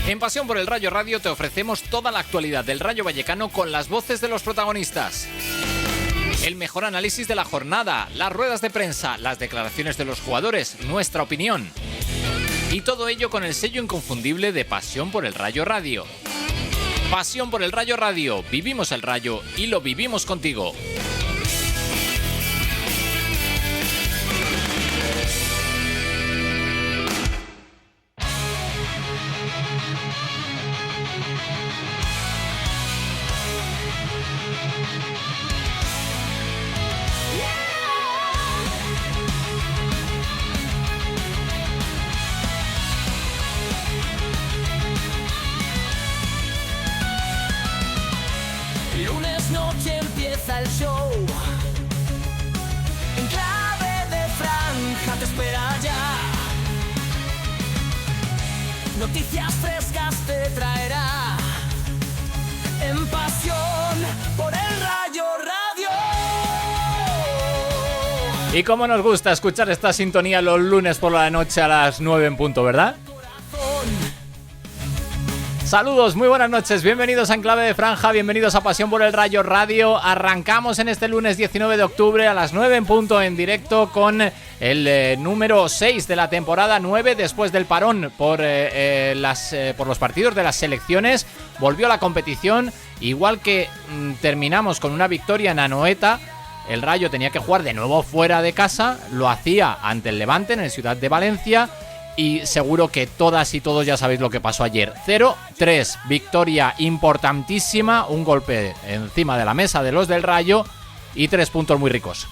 En Pasión por el Rayo Radio te ofrecemos toda la actualidad del Rayo Vallecano con las voces de los protagonistas. El mejor análisis de la jornada, las ruedas de prensa, las declaraciones de los jugadores, nuestra opinión. Y todo ello con el sello inconfundible de Pasión por el Rayo Radio. Pasión por el Rayo Radio. Vivimos el Rayo y lo vivimos contigo. El show en clave de franja te espera ya. Noticias frescas te traerá en Pasión por el Rayo Radio. Y cómo nos gusta escuchar esta sintonía los lunes por la noche a las 9 en punto, ¿verdad? Saludos, muy buenas noches, bienvenidos a Enclave de Franja, bienvenidos a Pasión por el Rayo Radio. Arrancamos en este lunes 19 de octubre a las 9 en punto en directo con el número 6 de la temporada 9 después del parón por los partidos de las selecciones. Volvió a la competición, igual que terminamos con una victoria en Anoeta. El Rayo tenía que jugar de nuevo fuera de casa, lo hacía ante el Levante en el Ciudad de Valencia. Y seguro que todas y todos ya sabéis lo que pasó ayer. 0-3, victoria importantísima, un golpe encima de la mesa de los del Rayo y 3 puntos muy ricos.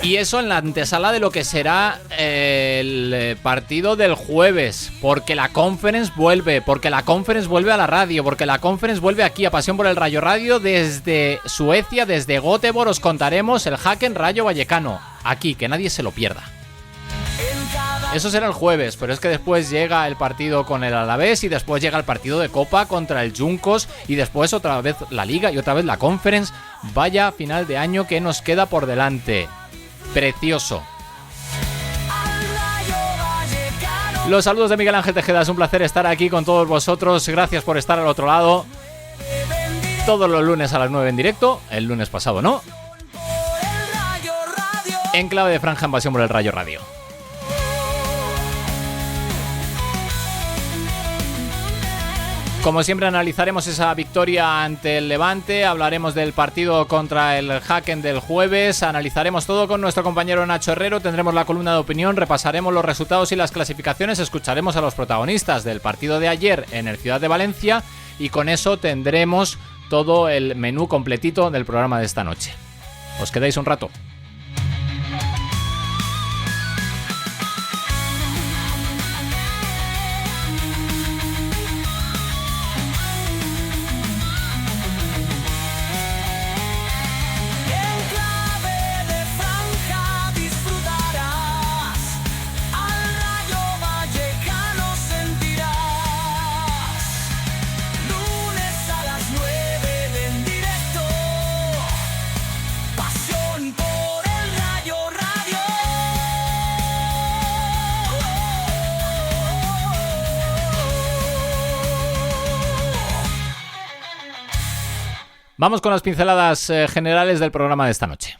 Y eso en la antesala de lo que será el partido del jueves, porque la Conference vuelve, a la radio, porque la Conference vuelve aquí a Pasión por el Rayo Radio desde Suecia, desde Göteborg. Os contaremos el Häcken Rayo Vallecano, aquí, que nadie se lo pierda. Eso será el jueves, pero es que después llega el partido con el Alavés y después llega el partido de Copa contra el Juncos y después otra vez la Liga y otra vez la Conference. Vaya final de año que nos queda por delante. Precioso. Los saludos de Miguel Ángel Tejeda, es un placer estar aquí con todos vosotros. Gracias por estar al otro lado. Todos los lunes a las 9 en directo. El lunes pasado no. En clave de franja en Pasión por el Rayo Radio. Como siempre analizaremos esa victoria ante el Levante, hablaremos del partido contra el Häcken del jueves, analizaremos todo con nuestro compañero Nacho Herrero, tendremos la columna de opinión, repasaremos los resultados y las clasificaciones, escucharemos a los protagonistas del partido de ayer en el Ciudad de Valencia y con eso tendremos todo el menú completito del programa de esta noche. ¿Os quedáis un rato? Vamos con las pinceladas generales del programa de esta noche.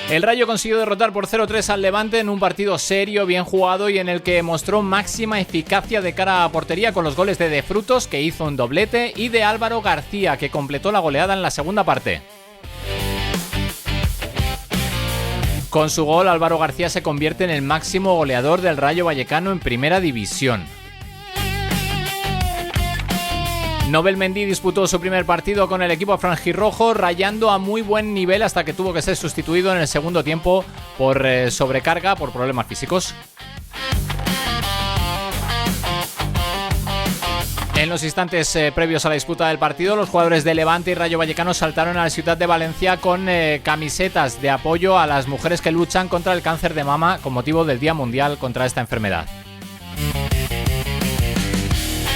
El Rayo consiguió derrotar por 0-3 al Levante en un partido serio, bien jugado y en el que mostró máxima eficacia de cara a portería con los goles de Frutos, que hizo un doblete, y de Álvaro García, que completó la goleada en la segunda parte. Con su gol, Álvaro García se convierte en el máximo goleador del Rayo Vallecano en Primera División. Nobel Mendy disputó su primer partido con el equipo franjirrojo, rayando a muy buen nivel hasta que tuvo que ser sustituido en el segundo tiempo por sobrecarga por problemas físicos. En los instantes previos a la disputa del partido, los jugadores de Levante y Rayo Vallecano saltaron a la ciudad de Valencia con camisetas de apoyo a las mujeres que luchan contra el cáncer de mama con motivo del Día Mundial contra esta enfermedad.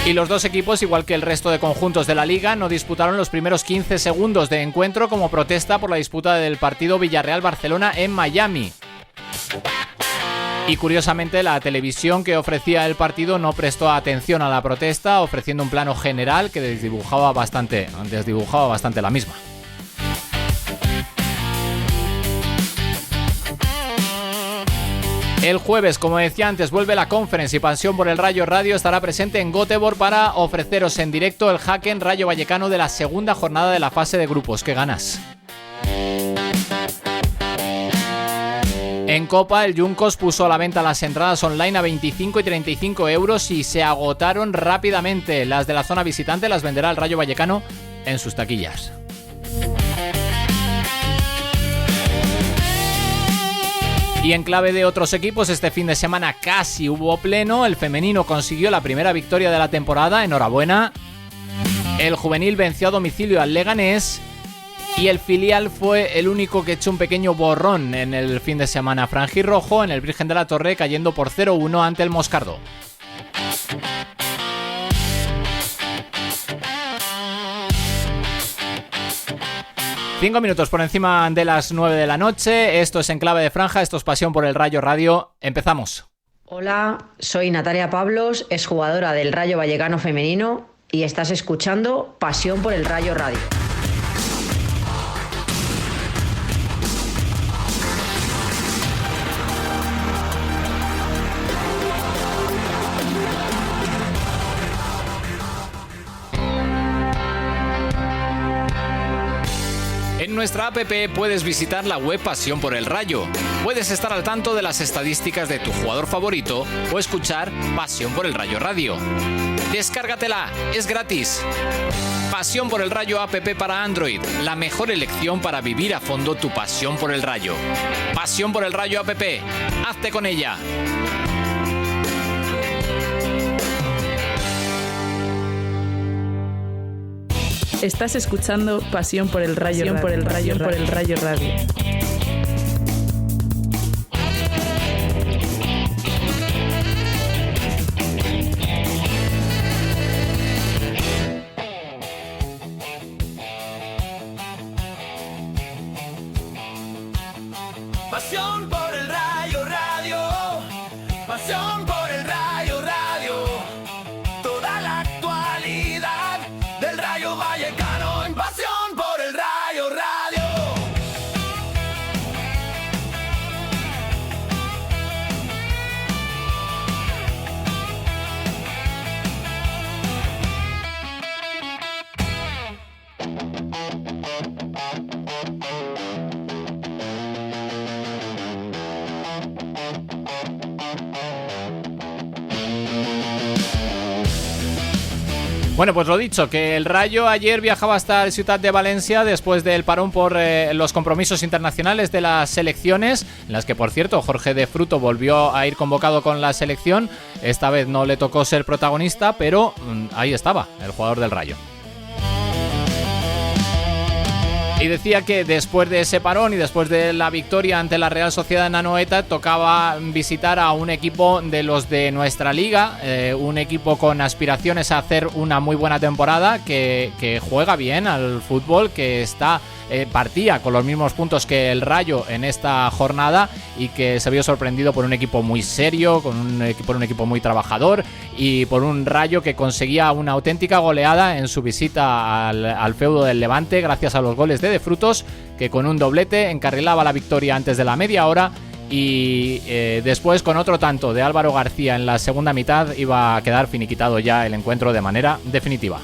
Y los dos equipos, igual que el resto de conjuntos de la Liga, no disputaron los primeros 15 segundos de encuentro como protesta por la disputa del partido Villarreal-Barcelona en Miami. Y curiosamente, la televisión que ofrecía el partido no prestó atención a la protesta, ofreciendo un plano general que desdibujaba bastante la misma. El jueves, como decía antes, vuelve la Conference y Pasión por el Rayo Radio estará presente en Göteborg para ofreceros en directo el Hacken Rayo Vallecano de la segunda jornada de la fase de grupos. ¡Qué ganas! En Copa, el Juncos puso a la venta las entradas online a 25 y 35 euros y se agotaron rápidamente. Las de la zona visitante las venderá el Rayo Vallecano en sus taquillas. Y en clave de otros equipos, este fin de semana casi hubo pleno. El femenino consiguió la primera victoria de la temporada, enhorabuena. El juvenil venció a domicilio al Leganés. Y el filial fue el único que echó un pequeño borrón en el fin de semana franjirrojo en el Virgen de la Torre, cayendo por 0-1 ante el Moscardó. Cinco minutos por encima de las 9 de la noche. Esto es En Clave de Franja, esto es Pasión por el Rayo Radio. Empezamos. Hola, soy Natalia Pablos, exjugadora del Rayo Vallecano femenino y estás escuchando Pasión por el Rayo Radio. En nuestra app puedes visitar la web Pasión por el Rayo. Puedes estar al tanto de las estadísticas de tu jugador favorito o escuchar Pasión por el Rayo Radio. Descárgatela, es gratis. Pasión por el Rayo app para Android, la mejor elección para vivir a fondo tu pasión por el Rayo. Pasión por el Rayo app, hazte con ella. Estás escuchando Pasión por el Rayo Radio. Por el Rayo Radio. Pasión por el Rayo Radio. Pasión por el Rayo Radio. Toda la actualidad del Rayo Vallecano en Pasión por el Rayo Radio. Bueno, pues lo dicho, que el Rayo ayer viajaba hasta la ciudad de Valencia después del parón por los compromisos internacionales de las selecciones, en las que, por cierto, Jorge de Fruto volvió a ir convocado con la selección. Esta vez no le tocó ser protagonista, pero ahí estaba, el jugador del Rayo. Y decía que después de ese parón y después de la victoria ante la Real Sociedad en Anoeta, tocaba visitar a un equipo de los de nuestra liga, un equipo con aspiraciones a hacer una muy buena temporada, que juega bien al fútbol, que partía con los mismos puntos que el Rayo en esta jornada y que se vio sorprendido por un equipo muy serio, por un equipo muy trabajador y por un Rayo que conseguía una auténtica goleada en su visita al feudo del Levante gracias a los goles de Frutos, que con un doblete encarrilaba la victoria antes de la media hora y después con otro tanto de Álvaro García en la segunda mitad iba a quedar finiquitado ya el encuentro de manera definitiva.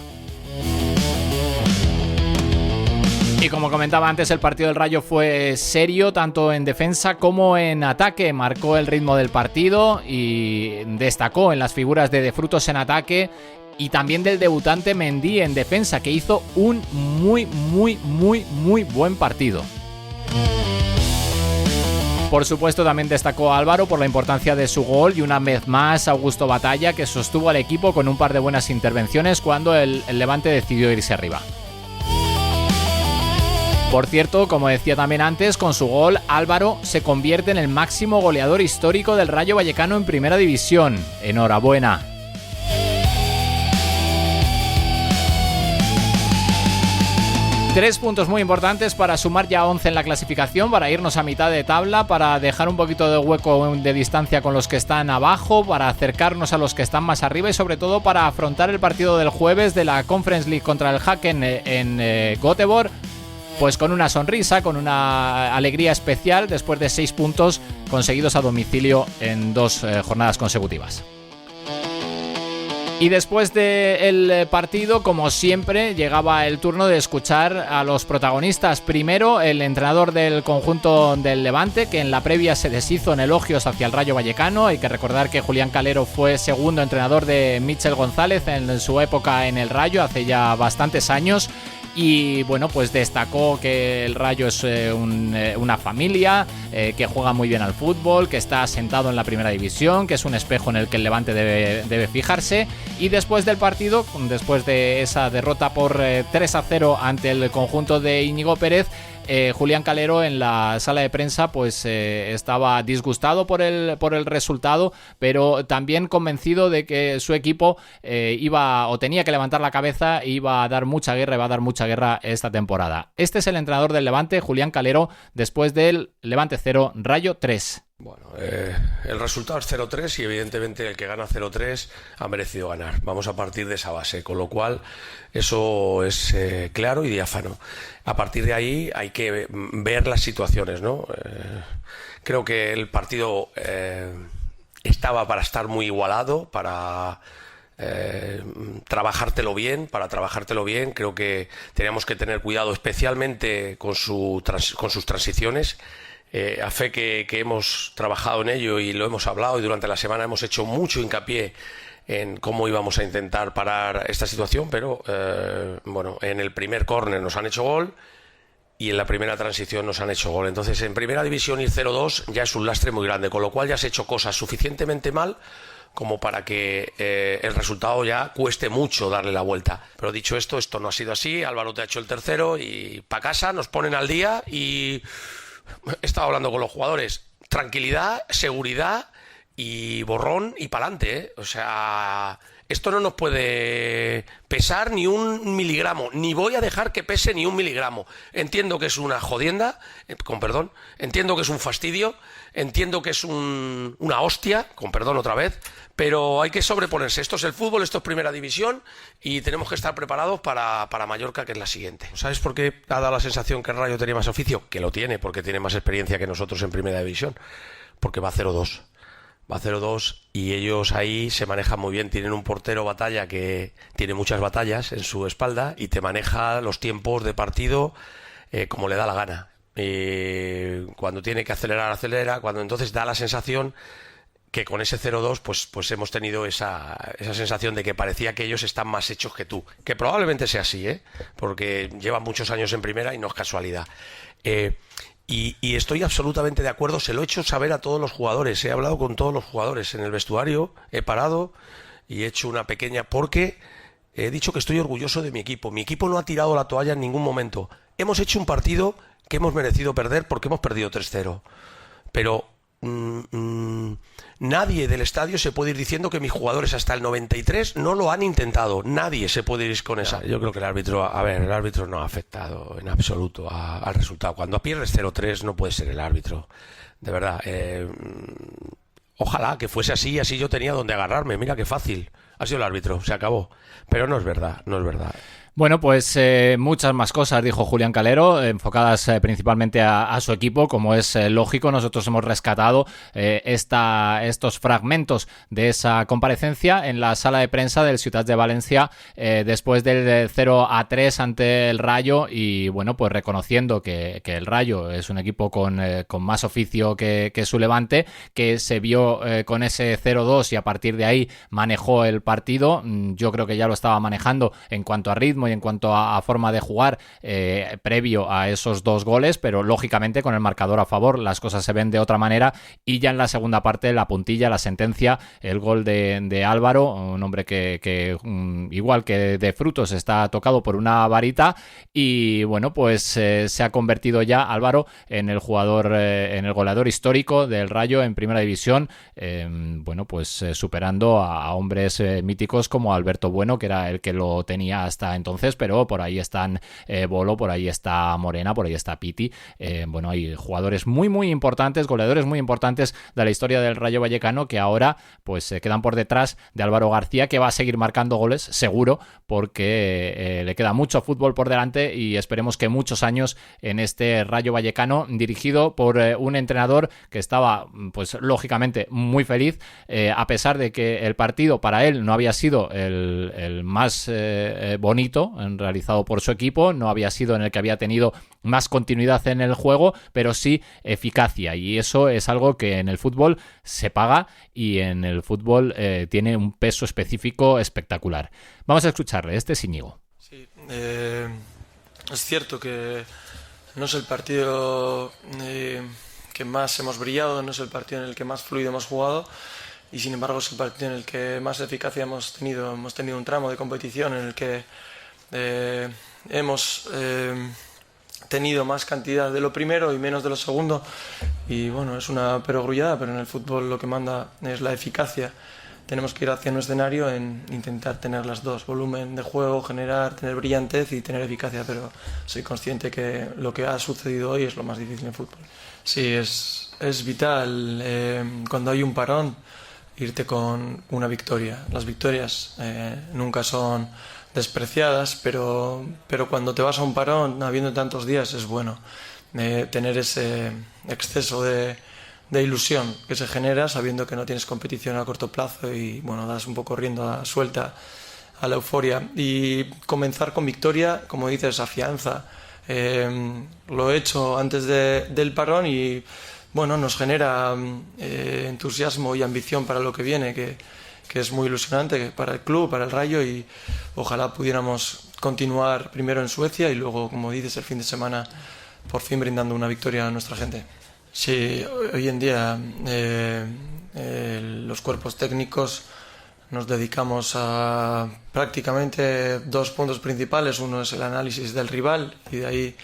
Y como comentaba antes, el partido del Rayo fue serio tanto en defensa como en ataque. Marcó el ritmo del partido y destacó en las figuras de Frutos en ataque y también del debutante Mendy en defensa, que hizo un muy buen partido. Por supuesto, también destacó Álvaro por la importancia de su gol y una vez más Augusto Batalla, que sostuvo al equipo con un par de buenas intervenciones cuando el Levante decidió irse arriba. Por cierto, como decía también antes, con su gol Álvaro se convierte en el máximo goleador histórico del Rayo Vallecano en Primera División. Enhorabuena. Tres puntos muy importantes para sumar ya 11 en la clasificación, para irnos a mitad de tabla, para dejar un poquito de hueco de distancia con los que están abajo, para acercarnos a los que están más arriba y sobre todo para afrontar el partido del jueves de la Conference League contra el Haken en Göteborg, pues con una sonrisa, con una alegría especial después de 6 puntos conseguidos a domicilio en 2 jornadas consecutivas. Y después del partido, como siempre, llegaba el turno de escuchar a los protagonistas. Primero, el entrenador del conjunto del Levante, que en la previa se deshizo en elogios hacia el Rayo Vallecano. Hay que recordar que Julián Calero fue segundo entrenador de Michel González en su época en el Rayo, hace ya bastantes años. Y bueno, pues destacó que el Rayo es una familia, que juega muy bien al fútbol, que está asentado en la primera división, que es un espejo en el que el Levante debe fijarse. Y después del partido, después de esa derrota por 3-0 ante el conjunto de Íñigo Pérez, Julián Calero en la sala de prensa pues estaba disgustado por el resultado, pero también convencido de que su equipo tenía que levantar la cabeza e iba a dar mucha guerra esta temporada. Este es el entrenador del Levante, Julián Calero, después del Levante 0, Rayo 3. Bueno, el resultado es 0-3 y evidentemente el que gana 0-3 ha merecido ganar. Vamos a partir de esa base, con lo cual eso es claro y diáfano. A partir de ahí hay que ver las situaciones, ¿no? Creo que el partido estaba para estar muy igualado, para trabajártelo bien. Creo que teníamos que tener cuidado especialmente con sus transiciones. A fe que hemos trabajado en ello y lo hemos hablado, y durante la semana hemos hecho mucho hincapié en cómo íbamos a intentar parar esta situación, pero bueno, en el primer córner nos han hecho gol y en la primera transición nos han hecho gol. Entonces, en primera división ir 0-2 ya es un lastre muy grande, con lo cual ya has hecho cosas suficientemente mal como para que el resultado ya cueste mucho darle la vuelta. Pero dicho esto no ha sido así. Álvaro te ha hecho el tercero y pa' casa, nos ponen al día y he estado hablando con los jugadores. Tranquilidad, seguridad y borrón y pa'lante, ¿eh? O sea, esto no nos puede pesar ni un miligramo, ni voy a dejar que pese ni un miligramo. Entiendo que es una jodienda, con perdón, entiendo que es un fastidio, entiendo que es una hostia, con perdón otra vez, pero hay que sobreponerse. Esto es el fútbol, esto es primera división y tenemos que estar preparados para Mallorca, que es la siguiente. ¿Sabes por qué ha dado la sensación que el Rayo tenía más oficio? Que lo tiene, porque tiene más experiencia que nosotros en primera división, porque va 0-2. Va 0-2 y ellos ahí se manejan muy bien. Tienen un portero Batalla que tiene muchas batallas en su espalda y te maneja los tiempos de partido como le da la gana. Cuando tiene que acelerar, acelera. Cuando entonces da la sensación que con ese 0-2 pues hemos tenido esa sensación de que parecía que ellos están más hechos que tú. Que probablemente sea así, porque llevan muchos años en primera y no es casualidad. Y estoy absolutamente de acuerdo, se lo he hecho saber a todos los jugadores, he hablado con todos los jugadores en el vestuario, he parado y he hecho una pequeña... porque he dicho que estoy orgulloso de mi equipo no ha tirado la toalla en ningún momento. Hemos hecho un partido que hemos merecido perder porque hemos perdido 3-0, pero nadie del estadio se puede ir diciendo que mis jugadores hasta el 93 no lo han intentado. Nadie se puede ir con esa. Yo creo que el árbitro no ha afectado en absoluto al resultado. Cuando pierdes 0-3 no puede ser el árbitro, de verdad. Ojalá que fuese así, así yo tenía donde agarrarme. Mira qué fácil, ha sido el árbitro, se acabó. Pero no es verdad. Bueno, pues muchas más cosas dijo Julián Calero, enfocadas principalmente a su equipo, como es lógico. Nosotros hemos rescatado estos fragmentos de esa comparecencia en la sala de prensa del Ciutat de Valencia después del 0-3 ante el Rayo, y bueno, pues reconociendo que el Rayo es un equipo con más oficio que su Levante, que se vio con ese 0-2 y a partir de ahí manejó el partido. Yo creo que ya lo estaba manejando en cuanto a ritmo y en cuanto a forma de jugar previo a esos 2 goles, pero lógicamente con el marcador a favor las cosas se ven de otra manera, y ya en la segunda parte la puntilla, la sentencia, el gol de Álvaro, un hombre que igual que de Frutos está tocado por una varita, y bueno, pues se ha convertido ya Álvaro en el jugador, en el goleador histórico del Rayo en Primera División, bueno, pues superando a hombres míticos como Alberto Bueno, que era el que lo tenía hasta entonces, pero por ahí están Bolo, por ahí está Morena, por ahí está Piti. Bueno, hay jugadores muy muy importantes, goleadores muy importantes de la historia del Rayo Vallecano, que ahora pues se quedan por detrás de Álvaro García, que va a seguir marcando goles seguro, porque le queda mucho fútbol por delante, y esperemos que muchos años en este Rayo Vallecano, dirigido por un entrenador que estaba pues lógicamente muy feliz, a pesar de que el partido para él no había sido el más bonito realizado por su equipo, no había sido en el que había tenido más continuidad en el juego, pero sí eficacia, y eso es algo que en el fútbol se paga, y en el fútbol tiene un peso específico espectacular. Vamos a escucharle, este es Íñigo. Sí, es cierto que no es el partido que más hemos brillado, no es el partido en el que más fluido hemos jugado, y sin embargo es el partido en el que más eficacia hemos tenido. Hemos tenido un tramo de competición en el que hemos tenido más cantidad de lo primero y menos de lo segundo, y bueno, es una perogrullada, pero en el fútbol lo que manda es la eficacia. Tenemos que ir hacia un escenario en intentar tener las dos: volumen de juego, generar, tener brillantez y tener eficacia, pero soy consciente que lo que ha sucedido hoy es lo más difícil en fútbol. Sí, es vital cuando hay un parón irte con una victoria. Las victorias nunca son despreciadas, pero cuando te vas a un parón habiendo tantos días es bueno tener ese exceso de ilusión que se genera sabiendo que no tienes competición a corto plazo, y bueno, das un poco rienda suelta a la euforia, y comenzar con victoria, como dices, afianza. Lo he hecho antes del parón y bueno, nos genera entusiasmo y ambición para lo que viene, que es muy ilusionante para el club, para el Rayo, y ojalá pudiéramos continuar primero en Suecia y luego, como dices, el fin de semana por fin brindando una victoria a nuestra gente. Sí, hoy en día los cuerpos técnicos nos dedicamos a prácticamente 2 puntos principales. Uno es el análisis del rival, y de ahí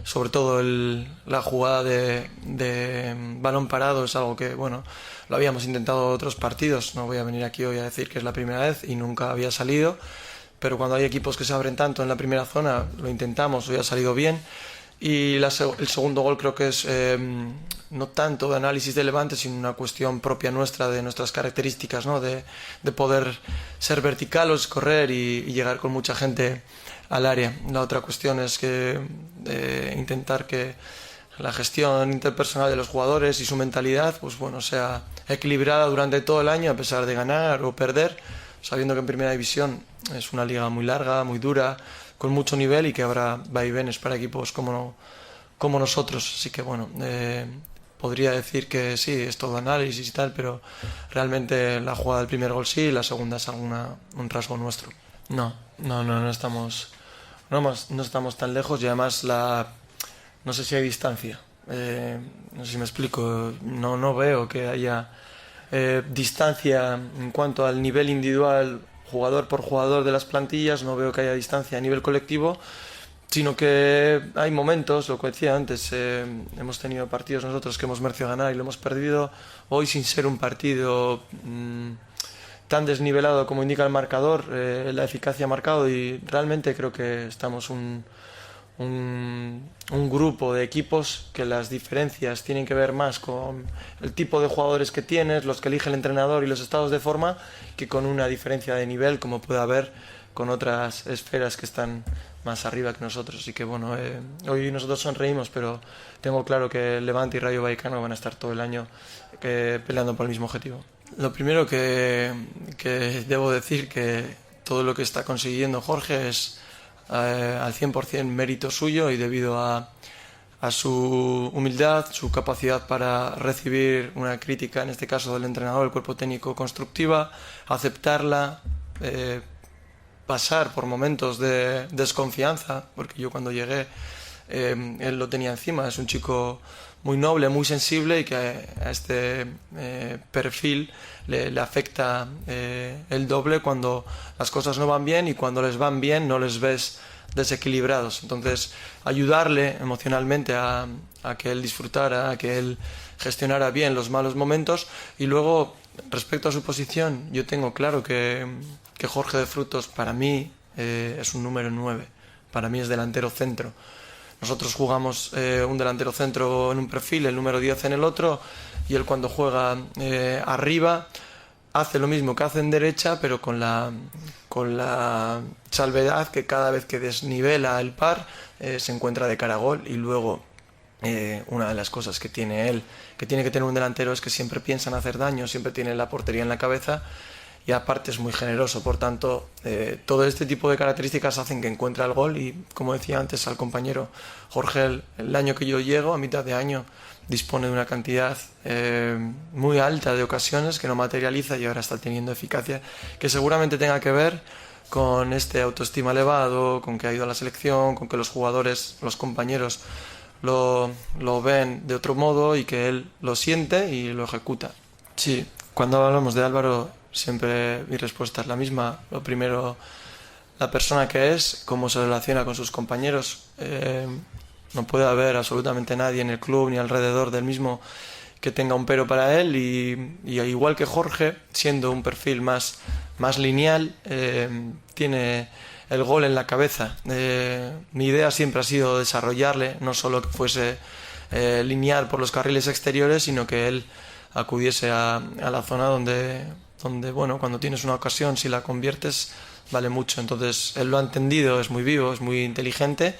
sobre todo la jugada de balón parado es algo que bueno, lo habíamos intentado en otros partidos. No voy a venir aquí hoy a decir que es la primera vez y nunca había salido, pero cuando hay equipos que se abren tanto en la primera zona lo intentamos, hoy ha salido bien. Y el segundo gol creo que es no tanto de análisis de Levante, sino una cuestión propia nuestra, de nuestras características, ¿no? de poder ser verticales, correr y llegar con mucha gente al área. La otra cuestión es que intentar que la gestión interpersonal de los jugadores y su mentalidad pues bueno, sea equilibrada durante todo el año, a pesar de ganar o perder, sabiendo que en Primera División es una liga muy larga, muy dura, con mucho nivel, y que habrá vaivenes para equipos como nosotros. Así que bueno, podría decir que sí, es todo análisis y tal, pero realmente la jugada del primer gol sí, y la segunda es un rasgo nuestro. No estamos tan lejos, y además no sé si hay distancia, no sé si me explico. No veo que haya distancia en cuanto al nivel individual, jugador por jugador de las plantillas. No veo que haya distancia a nivel colectivo, sino que hay momentos, lo que decía antes, hemos tenido partidos nosotros que hemos merecido ganar y lo hemos perdido. Hoy, sin ser un partido tan desnivelado como indica el marcador, la eficacia ha marcado, y realmente creo que estamos un grupo de equipos que las diferencias tienen que ver más con el tipo de jugadores que tienes, los que elige el entrenador y los estados de forma, que con una diferencia de nivel como puede haber con otras esferas que están más arriba que nosotros. Así que bueno, hoy nosotros sonreímos, pero tengo claro que Levante y Rayo Vallecano van a estar todo el año peleando por el mismo objetivo. Lo primero que debo decir, que todo lo que está consiguiendo Jorge es al 100% mérito suyo, y debido a su humildad, su capacidad para recibir una crítica, en este caso del entrenador, el cuerpo técnico, constructiva, aceptarla, pasar por momentos de desconfianza, porque yo cuando llegué él lo tenía encima. Es un chico muy noble, muy sensible, y que a este perfil le afecta el doble cuando las cosas no van bien, y cuando les van bien no les ves desequilibrados. Entonces, ayudarle emocionalmente a que él disfrutara, a que él gestionara bien los malos momentos. Y luego, respecto a su posición, yo tengo claro que Jorge de Frutos para mí es un número 9, para mí es delantero centro. Nosotros jugamos un delantero centro en un perfil, el número 10 en el otro, y él cuando juega arriba hace lo mismo que hace en derecha, pero con la salvedad que cada vez que desnivela el par se encuentra de cara a gol. Y luego una de las cosas que tiene él, que tiene que tener un delantero, es que siempre piensa en hacer daño, siempre tiene la portería en la cabeza, y aparte es muy generoso. Por tanto, todo este tipo de características hacen que encuentre el gol. Y como decía antes al compañero Jorge, el año que yo llego, a mitad de año, dispone de una cantidad muy alta de ocasiones que no materializa, y ahora está teniendo eficacia, que seguramente tenga que ver con este autoestima elevado, con que ha ido a la selección, con que los jugadores, los compañeros lo ven de otro modo y que él lo siente y lo ejecuta. Sí, cuando hablamos de Álvaro, siempre mi respuesta es la misma. Lo primero, la persona que es, cómo se relaciona con sus compañeros. No puede haber absolutamente nadie en el club ni alrededor del mismo que tenga un pero para él, y igual que Jorge, siendo un perfil más lineal, tiene el gol en la cabeza. Mi idea siempre ha sido desarrollarle, no solo que fuese lineal por los carriles exteriores, sino que él acudiese a la zona donde, bueno, cuando tienes una ocasión, si la conviertes, vale mucho. Entonces él lo ha entendido, es muy vivo, es muy inteligente,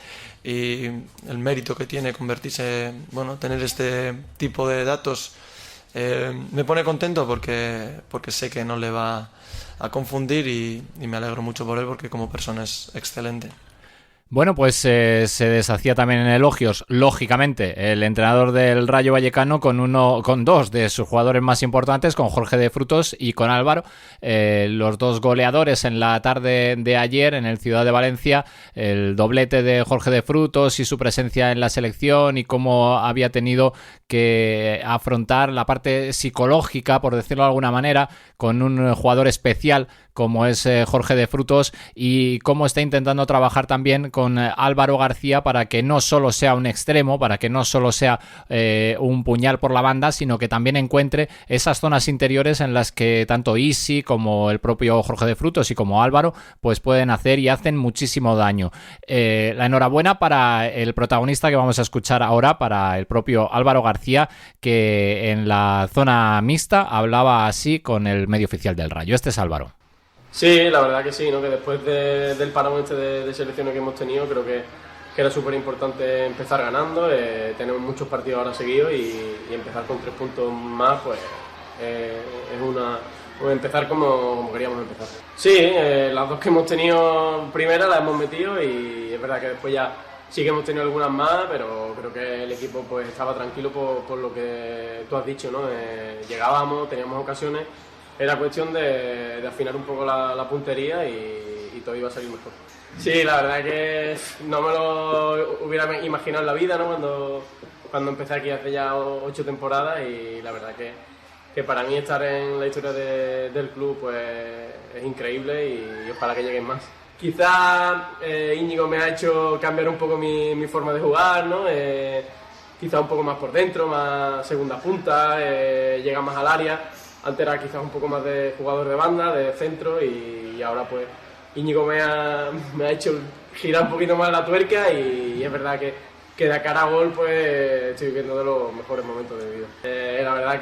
y el mérito que tiene convertirse, bueno, tener este tipo de datos me pone contento, porque sé que no le va a confundir, y me alegro mucho por él, porque como persona es excelente. Bueno, pues se deshacía también en elogios, lógicamente, el entrenador del Rayo Vallecano con dos de sus jugadores más importantes, con Jorge de Frutos y con Álvaro, los dos goleadores en la tarde de ayer en el Ciudad de Valencia, el doblete de Jorge de Frutos y su presencia en la selección, y cómo había tenido que afrontar la parte psicológica, por decirlo de alguna manera, con un jugador especial como es Jorge de Frutos, y cómo está intentando trabajar también con Álvaro García para que no solo sea un extremo, para que no solo sea un puñal por la banda, sino que también encuentre esas zonas interiores en las que tanto Isi como el propio Jorge de Frutos y como Álvaro pues pueden hacer y hacen muchísimo daño. La enhorabuena para el protagonista que vamos a escuchar ahora, para el propio Álvaro García, que en la zona mixta hablaba así con el medio oficial del Rayo. Este es Álvaro. Sí, la verdad que sí, ¿no? Que después del parón de selecciones que hemos tenido, creo que era súper importante empezar ganando. Tenemos muchos partidos ahora seguidos, y empezar con 3 puntos más, pues es empezar como queríamos empezar. Sí, las dos que hemos tenido primera las hemos metido, y es verdad que después ya sí que hemos tenido algunas más, pero creo que el equipo pues estaba tranquilo por lo que tú has dicho, ¿no? Llegábamos, teníamos ocasiones. Era cuestión de afinar un poco la puntería, y todo iba a salir mejor. Sí, la verdad que no me lo hubiera imaginado en la vida, ¿no? Cuando empecé aquí hace ya 8 temporadas, y la verdad que para mí estar en la historia del club pues es increíble, y ojalá que lleguen más. Quizás Íñigo me ha hecho cambiar un poco mi forma de jugar, ¿no? Quizás un poco más por dentro, más segunda punta, llega más al área. Antes era quizás un poco más de jugador de banda, de centro, y ahora pues Íñigo me ha hecho girar un poquito más la tuerca, y es verdad que de cara a gol pues estoy viviendo de los mejores momentos de mi vida. La verdad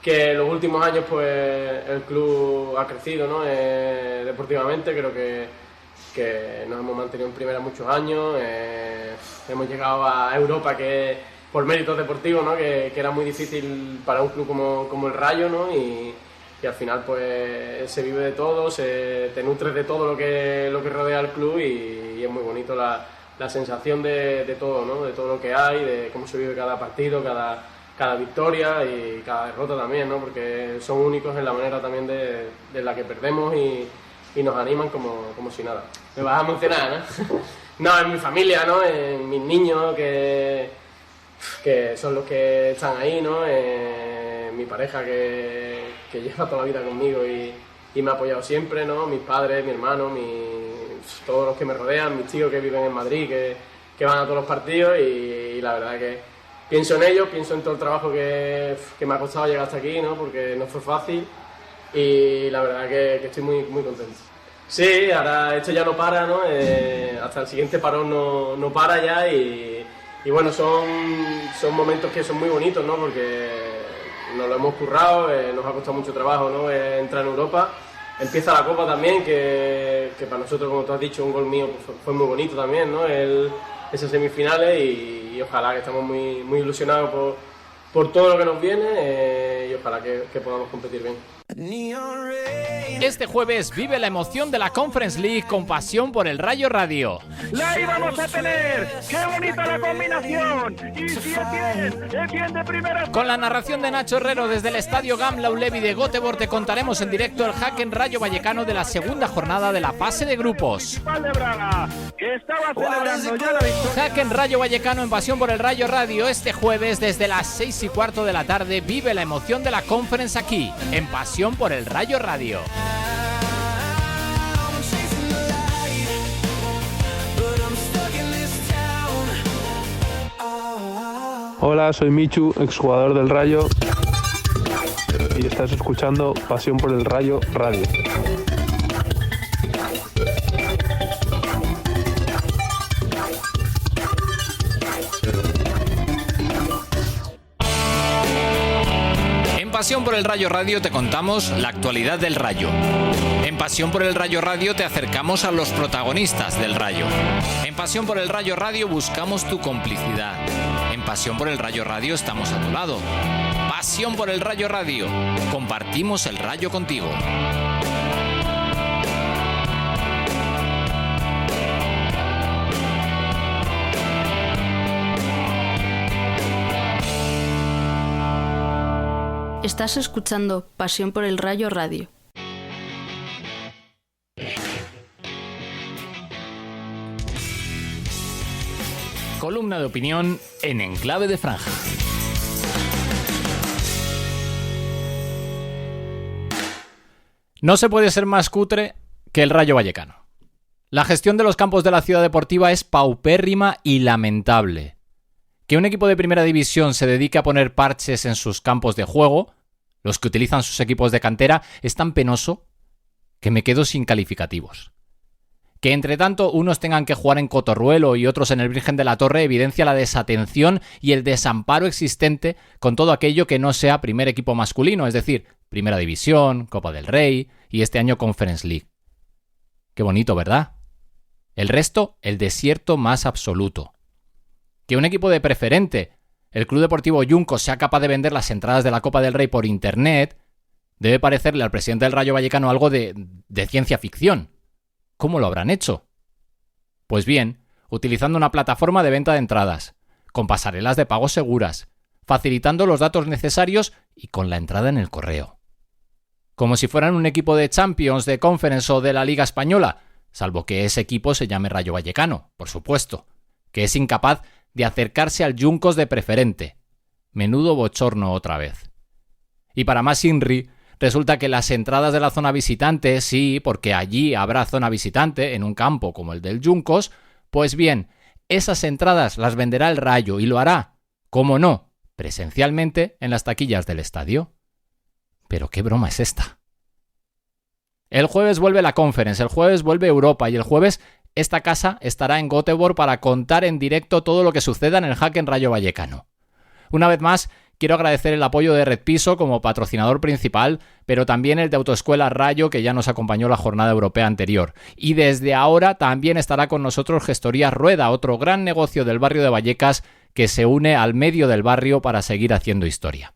que en los últimos años pues el club ha crecido, ¿no? Deportivamente creo que nos hemos mantenido en primera muchos años, hemos llegado a Europa, que por méritos deportivos, ¿no? Que era muy difícil para un club como el Rayo, ¿no? Y al final pues se vive de todo, te nutres de todo lo que rodea al club, y es muy bonito la sensación de todo, ¿no? De todo lo que hay, de cómo se vive cada partido, cada victoria y cada derrota también, ¿no? Porque son únicos en la manera también de la que perdemos y nos animan como si nada. Me vas a emocionar, ¿no? No, en mi familia, ¿no? En mis niños que son los que están ahí, ¿no? Mi pareja que lleva toda la vida conmigo y me ha apoyado siempre, ¿no? Mis padres, mi hermano, todos los que me rodean, mis tíos que viven en Madrid, que van a todos los partidos y la verdad que pienso en ellos, pienso en todo el trabajo que me ha costado llegar hasta aquí, ¿no? Porque no fue fácil y la verdad que estoy muy, muy contento. Sí, ahora esto ya no para, ¿no? Hasta el siguiente parón no para ya y bueno, son momentos que son muy bonitos, ¿no? Porque nos lo hemos currado, nos ha costado mucho trabajo, ¿no? Entrar en Europa. Empieza la Copa también, que para nosotros, como tú has dicho, un gol mío pues, fue muy bonito también, ¿no? Esas semifinales y ojalá que estamos muy, muy ilusionados por todo lo que nos viene y ojalá que podamos competir bien. Este jueves vive la emoción de la Conference League con pasión por el Rayo Radio. ¡La íbamos a tener! ¡Qué bonita la combinación! ¡Y si es bien de primera! Con la narración de Nacho Herrero desde el estadio Gamla Ullevi de Göteborg te contaremos en directo el Hacken Rayo Vallecano de la segunda jornada de la fase de grupos. Que estaba celebrando ya la victoria. Hacken Rayo Vallecano en pasión por el Rayo Radio este jueves desde las 6:15 de la tarde vive la emoción de la Conference aquí en pasión por el Rayo Radio. Hola, soy Michu, exjugador del Rayo y estás escuchando Pasión por el Rayo Radio. En Pasión por el Rayo Radio te contamos la actualidad del Rayo. En Pasión por el Rayo Radio te acercamos a los protagonistas del Rayo. En Pasión por el Rayo Radio buscamos tu complicidad. En Pasión por el Rayo Radio estamos a tu lado. Pasión por el Rayo Radio. Compartimos el Rayo contigo. Estás escuchando Pasión por el Rayo Radio. Columna de opinión en Enclave de Franja. No se puede ser más cutre que el Rayo Vallecano. La gestión de los campos de la ciudad deportiva es paupérrima y lamentable. Que un equipo de primera división se dedique a poner parches en sus campos de juego, los que utilizan sus equipos de cantera, es tan penoso que me quedo sin calificativos. Que entre tanto unos tengan que jugar en Cotorruelo y otros en el Virgen de la Torre evidencia la desatención y el desamparo existente con todo aquello que no sea primer equipo masculino, es decir, Primera División, Copa del Rey y este año Conference League. Qué bonito, ¿verdad? El resto, el desierto más absoluto. Que un equipo de preferente, el Club Deportivo Yuncos, sea capaz de vender las entradas de la Copa del Rey por internet, debe parecerle al presidente del Rayo Vallecano algo de ciencia ficción. ¿Cómo lo habrán hecho? Pues bien, utilizando una plataforma de venta de entradas, con pasarelas de pago seguras, facilitando los datos necesarios y con la entrada en el correo. Como si fueran un equipo de Champions, de Conference o de la Liga Española, salvo que ese equipo se llame Rayo Vallecano, por supuesto, que es incapaz de acercarse al Yuncos de preferente. Menudo bochorno otra vez. Y para más Inri, resulta que las entradas de la zona visitante, sí, porque allí habrá zona visitante en un campo como el del Yuncos, pues bien, esas entradas las venderá el Rayo y lo hará, ¿cómo no?, presencialmente en las taquillas del estadio. Pero qué broma es esta. El jueves vuelve la Conference, el jueves vuelve Europa y el jueves esta casa estará en Göteborg para contar en directo todo lo que suceda en el Hacken Rayo Vallecano. Una vez más, quiero agradecer el apoyo de Red Piso como patrocinador principal, pero también el de Autoescuela Rayo, que ya nos acompañó la jornada europea anterior. Y desde ahora también estará con nosotros Gestorías Rueda, otro gran negocio del barrio de Vallecas que se une al medio del barrio para seguir haciendo historia.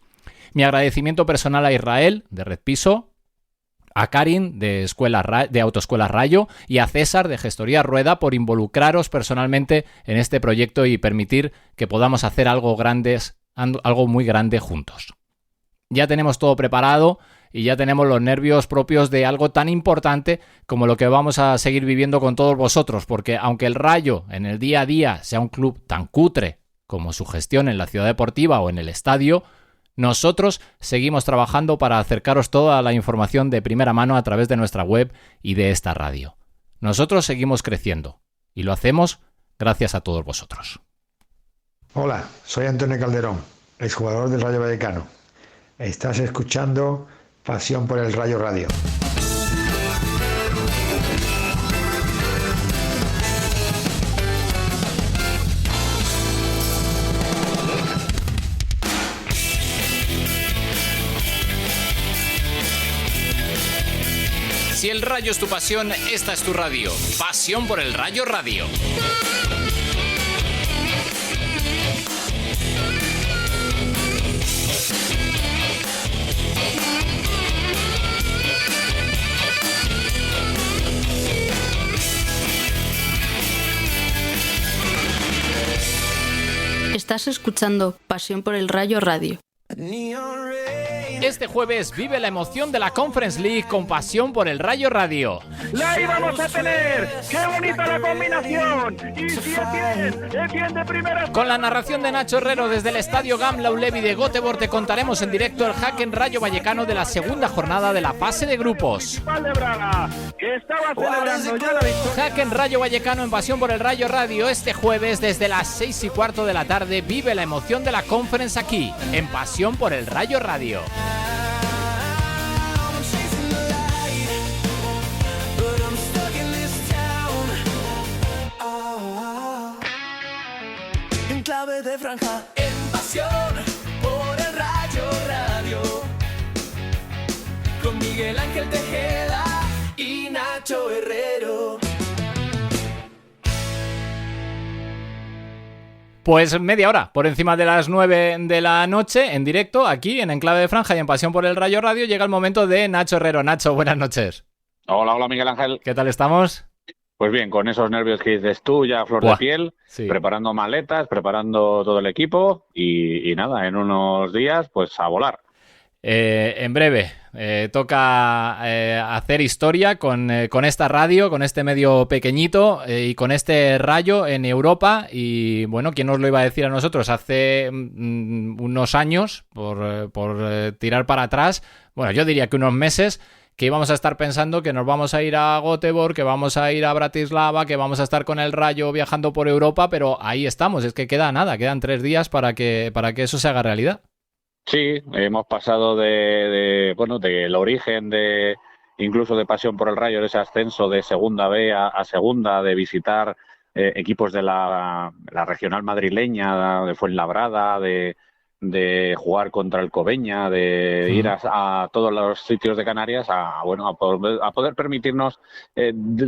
Mi agradecimiento personal a Israel, de Red Piso, a Karin, de Autoescuela Rayo, y a César, de Gestoría Rueda, por involucraros personalmente en este proyecto y permitir que podamos hacer algo muy grande juntos. Ya tenemos todo preparado y ya tenemos los nervios propios de algo tan importante como lo que vamos a seguir viviendo con todos vosotros, porque aunque el Rayo en el día a día sea un club tan cutre como su gestión en la ciudad deportiva o en el estadio, nosotros seguimos trabajando para acercaros toda la información de primera mano a través de nuestra web y de esta radio. Nosotros seguimos creciendo y lo hacemos gracias a todos vosotros. Hola, soy Antonio Calderón, exjugador del Rayo Vallecano. Estás escuchando Pasión por el Rayo Radio. Si el Rayo es tu pasión, esta es tu radio. Pasión por el Rayo Radio. Estás escuchando Pasión por el Rayo Radio. Este jueves vive la emoción de la Conference League con Pasión por el Rayo Radio. ¡La íbamos a tener! ¡Qué bonita la combinación! ¡Y si es bien de primera! Con la narración de Nacho Herrero desde el estadio Gamla Ullevi de Göteborg te contaremos en directo el Hacken Rayo Vallecano de la segunda jornada de la fase de grupos. Que estaba celebrando ya la victoria. Hacken Rayo Vallecano en Pasión por el Rayo Radio. Este jueves desde las 6:15 de la tarde vive la emoción de la Conference aquí, en Pasión por el Rayo Radio. En clave de franja, en Pasión por el Rayo Radio, con Miguel Ángel Tejeda y Nacho Herrero. Pues media hora, por encima de las 9 de la noche, en directo, aquí en Enclave de Franja y en Pasión por el Rayo Radio, llega el momento de Nacho Herrero. Nacho, buenas noches. Hola Miguel Ángel. ¿Qué tal estamos? Pues bien, con esos nervios que dices tú, ya a flor de piel, sí. Preparando maletas, preparando todo el equipo y nada, en unos días, pues a volar. En breve toca hacer historia con esta radio, con este medio pequeñito y con este Rayo en Europa. Y bueno, ¿quién nos lo iba a decir a nosotros hace unos años, por tirar para atrás? Bueno, yo diría que unos meses, que íbamos a estar pensando que nos vamos a ir a Göteborg, que vamos a ir a Bratislava, que vamos a estar con el Rayo viajando por Europa, pero ahí estamos, es que quedan 3 días para que eso se haga realidad. Sí, hemos pasado del origen incluso de Pasión por el Rayo, de ese ascenso de Segunda B a Segunda, de visitar equipos de la regional madrileña, de Fuenlabrada, de jugar contra el Cobeña, de ir a todos los sitios de Canarias, a poder permitirnos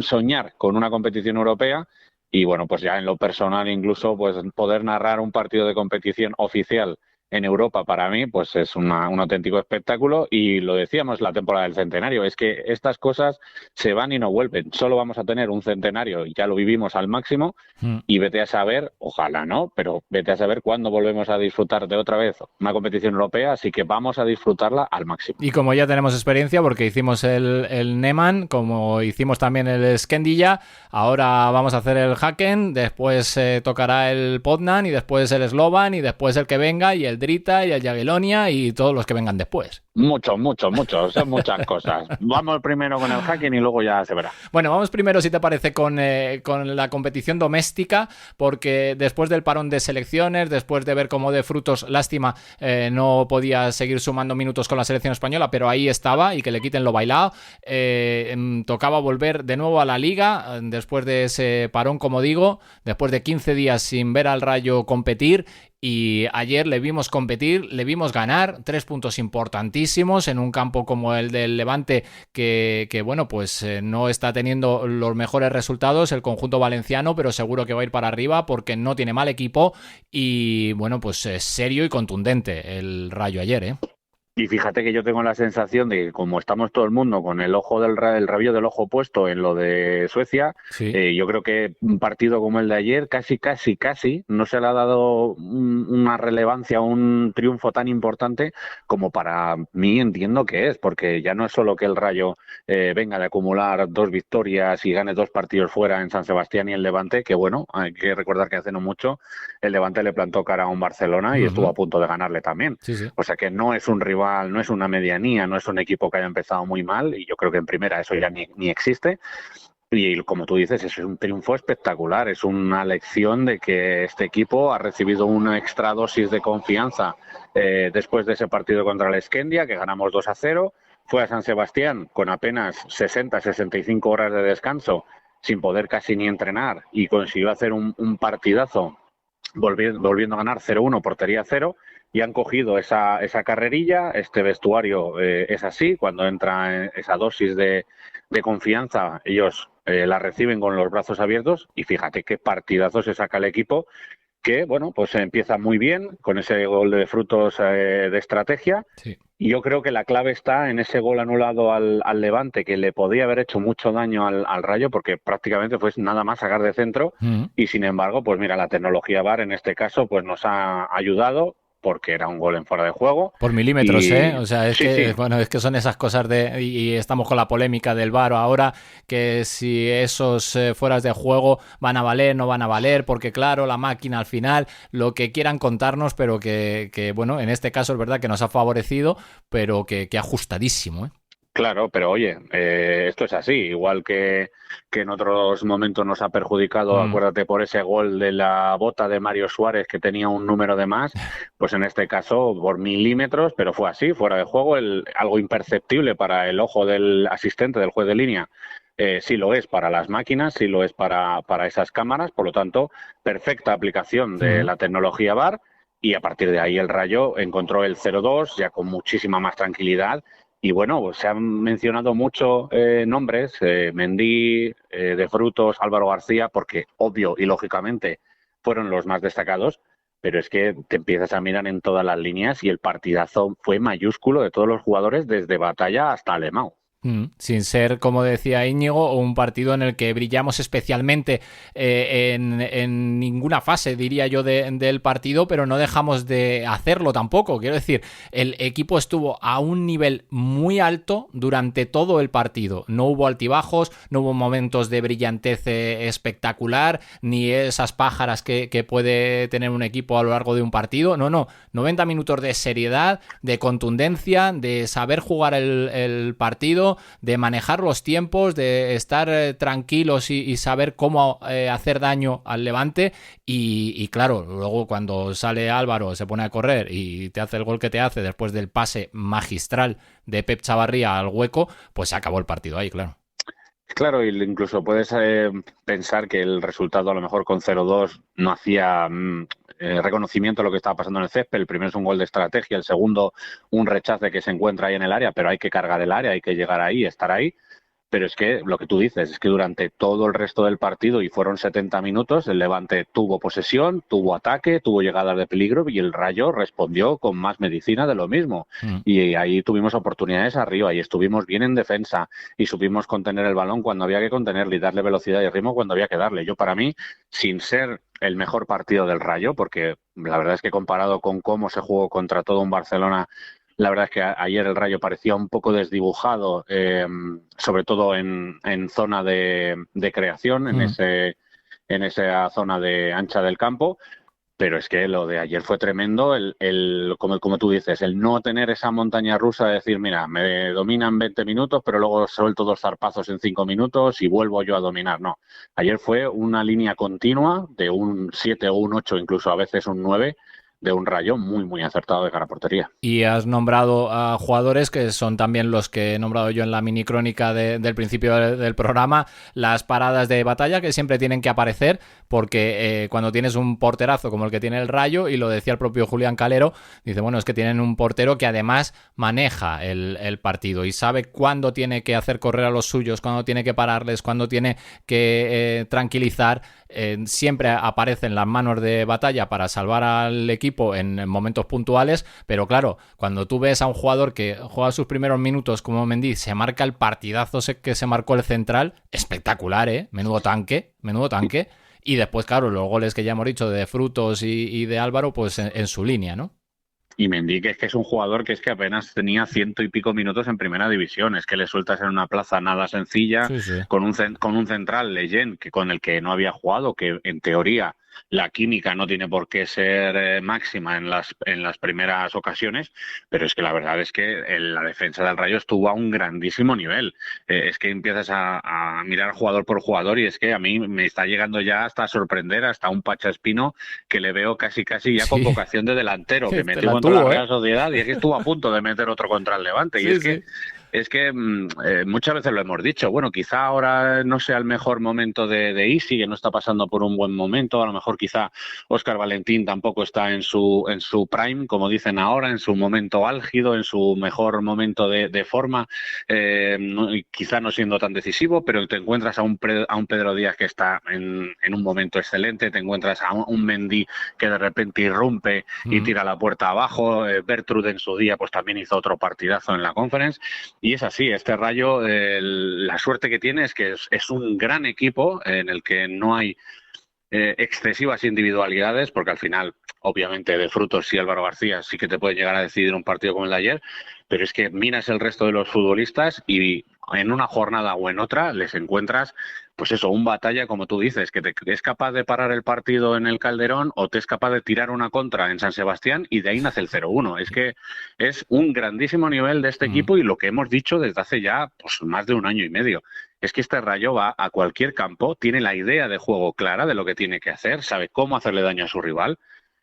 soñar con una competición europea. Y bueno, pues ya en lo personal incluso pues poder narrar un partido de competición oficial en Europa para mí pues es un auténtico espectáculo. Y lo decíamos la temporada del centenario, es que estas cosas se van y no vuelven. Solo vamos a tener un centenario y ya lo vivimos al máximo y vete a saber, ojalá no, pero vete a saber cuándo volvemos a disfrutar de otra vez una competición europea, así que vamos a disfrutarla al máximo. Y como ya tenemos experiencia porque hicimos el Neman, como hicimos también el Skendilla, ahora vamos a hacer el Hacken, después tocará el Poznan y después el Slovan y después el que venga y el Drita y el Jagiellonia y todos los que vengan después. Muchos, son muchas cosas. Vamos primero con el Hacken y luego ya se verá. Bueno, vamos primero, si te parece, con la competición doméstica, porque después del parón de selecciones, después de ver cómo de Frutos, lástima, no podía seguir sumando minutos con la selección española, pero ahí estaba y que le quiten lo bailado. Tocaba volver de nuevo a la Liga, después de ese parón, como digo, después de 15 días sin ver al Rayo competir. Y ayer le vimos competir, le vimos ganar 3 puntos importantísimos en un campo como el del Levante que bueno, pues no está teniendo los mejores resultados el conjunto valenciano, pero seguro que va a ir para arriba porque no tiene mal equipo y bueno, pues serio y contundente el Rayo ayer, ¿eh? Y fíjate que yo tengo la sensación de que como estamos todo el mundo con el rabillo del ojo puesto en lo de Suecia, sí. Yo creo que un partido como el de ayer casi no se le ha dado una relevancia, un triunfo tan importante como para mí entiendo que es, porque ya no es solo que el Rayo venga de acumular 2 victorias y gane 2 partidos fuera en San Sebastián y el Levante, que bueno, hay que recordar que hace no mucho el Levante le plantó cara a un Barcelona y estuvo a punto de ganarle también. Sí. O sea que no es un rival, no es una medianía, no es un equipo que haya empezado muy mal, y yo creo que en primera eso ya ni existe. Y como tú dices, es un triunfo espectacular, es una lección de que este equipo ha recibido una extra dosis de confianza después de ese partido contra el Esquendia, que ganamos 2-0, fue a San Sebastián con apenas 60-65 horas de descanso, sin poder casi ni entrenar, y consiguió hacer un partidazo, volviendo a ganar 0-1, portería 0, y han cogido esa carrerilla. Este vestuario es así, cuando entra esa dosis de confianza, ellos la reciben con los brazos abiertos, y fíjate qué partidazo se saca el equipo, que bueno, pues empieza muy bien con ese gol de Frutos de estrategia. Sí. Y yo creo que la clave está en ese gol anulado al Levante, que le podía haber hecho mucho daño al Rayo, porque prácticamente fue nada más sacar de centro. Y sin embargo, pues mira, la tecnología VAR en este caso pues nos ha ayudado, porque era un gol en fuera de juego. Por milímetros, ¿eh? O sea, es que sí. Bueno, es que son esas cosas y estamos con la polémica del VAR ahora, que si esos fueras de juego van a valer, no van a valer, porque claro, la máquina al final, lo que quieran contarnos, pero que bueno, en este caso es verdad que nos ha favorecido, pero que ajustadísimo, ¿eh? Claro, pero oye, esto es así, igual que en otros momentos nos ha perjudicado, acuérdate, por ese gol de la bota de Mario Suárez, que tenía un número de más, pues en este caso por milímetros, pero fue así, fuera de juego, algo imperceptible para el ojo del asistente, del juez de línea. Sí lo es para las máquinas, sí lo es para esas cámaras, por lo tanto, perfecta aplicación de la tecnología VAR, y a partir de ahí el Rayo encontró el 0-2 ya con muchísima más tranquilidad. Y bueno, pues se han mencionado muchos nombres, Mendy, de Frutos, Álvaro García, porque obvio y lógicamente fueron los más destacados, pero es que te empiezas a mirar en todas las líneas y el partidazo fue mayúsculo de todos los jugadores, desde Batalla hasta Alemão. Sin ser, como decía Íñigo, un partido en el que brillamos especialmente en ninguna fase, diría yo, del partido, pero no dejamos de hacerlo tampoco. Quiero decir, el equipo estuvo a un nivel muy alto durante todo el partido. No hubo altibajos, no hubo momentos de brillantez espectacular, ni esas pájaras que puede tener un equipo a lo largo de un partido. No, 90 minutos de seriedad, de contundencia, de saber jugar el partido, de manejar los tiempos, de estar tranquilos y saber cómo hacer daño al Levante. Y claro, luego cuando sale Álvaro, se pone a correr y te hace el gol que te hace después del pase magistral de Pep Chavarría al hueco, pues se acabó el partido ahí, claro. Claro, incluso puedes pensar que el resultado a lo mejor con 0-2 no hacía reconocimiento de lo que estaba pasando en el césped. El primero es un gol de estrategia, el segundo un rechace que se encuentra ahí en el área, pero hay que cargar el área, hay que llegar ahí, estar ahí. Pero es que lo que tú dices es que durante todo el resto del partido, y fueron 70 minutos, el Levante tuvo posesión, tuvo ataque, tuvo llegadas de peligro, y el Rayo respondió con más medicina de lo mismo. Y ahí tuvimos oportunidades arriba y estuvimos bien en defensa y supimos contener el balón cuando había que contenerle y darle velocidad y ritmo cuando había que darle. Yo, para mí, sin ser el mejor partido del Rayo, porque la verdad es que comparado con cómo se jugó contra todo un Barcelona, la verdad es que ayer el Rayo parecía un poco desdibujado, sobre todo en zona de creación, en esa zona de ancha del campo. Pero es que lo de ayer fue tremendo, como tú dices, el no tener esa montaña rusa de decir, mira, me dominan 20 minutos, pero luego suelto 2 zarpazos en 5 minutos y vuelvo yo a dominar. No, ayer fue una línea continua de un 7 o un 8, incluso a veces un 9, de un Rayo muy, muy acertado de cara a portería. Y has nombrado a jugadores que son también los que he nombrado yo en la mini crónica del principio del programa, las paradas de Batalla, que siempre tienen que aparecer, porque cuando tienes un porterazo como el que tiene el Rayo, y lo decía el propio Julián Calero, dice, bueno, es que tienen un portero que además maneja el partido y sabe cuándo tiene que hacer correr a los suyos, cuándo tiene que pararles, cuándo tiene que tranquilizar. Siempre aparecen las manos de Batalla para salvar al equipo, equipo en momentos puntuales, pero claro, cuando tú ves a un jugador que juega sus primeros minutos como Mendy, se marca el partidazo que se marcó el central, espectacular, menudo tanque, y después, claro, los goles que ya hemos dicho de Frutos y de Álvaro, pues en su línea, ¿no? Y Mendy, que es un jugador que es que apenas tenía 100 y pico minutos en primera división. Es que le sueltas en una plaza nada sencilla, sí. Con un central, Leyen, con el que no había jugado, que en teoría la química no tiene por qué ser máxima en las primeras ocasiones, pero es que la verdad es que la defensa del Rayo estuvo a un grandísimo nivel. Es que empiezas a mirar jugador por jugador y es que a mí me está llegando ya hasta a sorprender hasta un Pacha Espino que le veo casi ya con vocación de delantero, que metió contra la Real Sociedad y es que estuvo a punto de meter otro contra el Levante. Y es que muchas veces lo hemos dicho, bueno, quizá ahora no sea el mejor momento de Isi, que no está pasando por un buen momento, a lo mejor quizá Óscar Valentín tampoco está en su prime, como dicen ahora, en su momento álgido, en su mejor momento de forma, quizá no siendo tan decisivo, pero te encuentras a un Pedro Díaz que está en un momento excelente, te encuentras a un Mendy que de repente irrumpe y tira la puerta abajo, Bertrud en su día pues también hizo otro partidazo en la Conference. Y es así, este Rayo, la suerte que tiene es que es un gran equipo en el que no hay excesivas individualidades, porque al final, obviamente, de Frutos y Álvaro García sí que te pueden llegar a decidir un partido como el de ayer, pero es que miras el resto de los futbolistas y en una jornada o en otra les encuentras, pues eso, un batalla, como tú dices, que es capaz de parar el partido en el Calderón o te es capaz de tirar una contra en San Sebastián y de ahí nace el 0-1. Es que es un grandísimo nivel de este equipo y lo que hemos dicho desde hace ya pues más de un año y medio. Es que este Rayo va a cualquier campo, tiene la idea de juego clara de lo que tiene que hacer, sabe cómo hacerle daño a su rival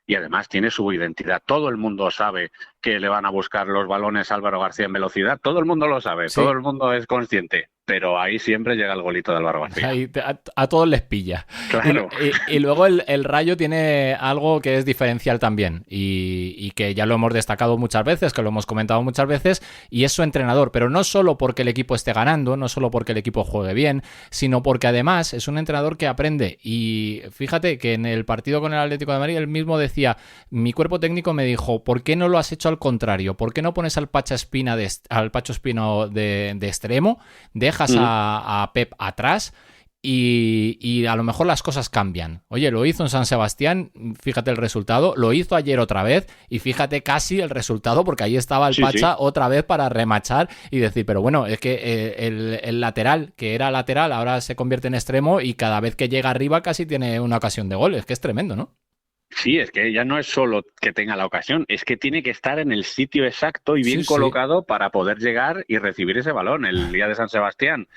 y además tiene su identidad. Todo el mundo sabe que le van a buscar los balones a Álvaro García en velocidad, todo el mundo lo sabe, todo el mundo es consciente, pero ahí siempre llega el golito de Álvaro García. Ahí a todos les pilla. Claro. Y luego el Rayo tiene algo que es diferencial también y que ya lo hemos destacado muchas veces, que lo hemos comentado muchas veces, y es su entrenador, pero no solo porque el equipo esté ganando, no solo porque el equipo juegue bien, sino porque además es un entrenador que aprende. Y fíjate que en el partido con el Atlético de Madrid él mismo decía, mi cuerpo técnico me dijo, ¿por qué no lo has hecho al contrario? ¿Por qué no pones al Pacho Espino de extremo? Dejas a Pep atrás y a lo mejor las cosas cambian. Oye, lo hizo en San Sebastián, fíjate el resultado, lo hizo ayer otra vez y fíjate casi el resultado porque ahí estaba el Pacha otra vez para remachar y decir, pero bueno, es que el lateral, que era lateral, ahora se convierte en extremo y cada vez que llega arriba casi tiene una ocasión de gol. Es que es tremendo, ¿no? Sí, es que ya no es solo que tenga la ocasión, es que tiene que estar en el sitio exacto y bien colocado para poder llegar y recibir ese balón. El día de San Sebastián,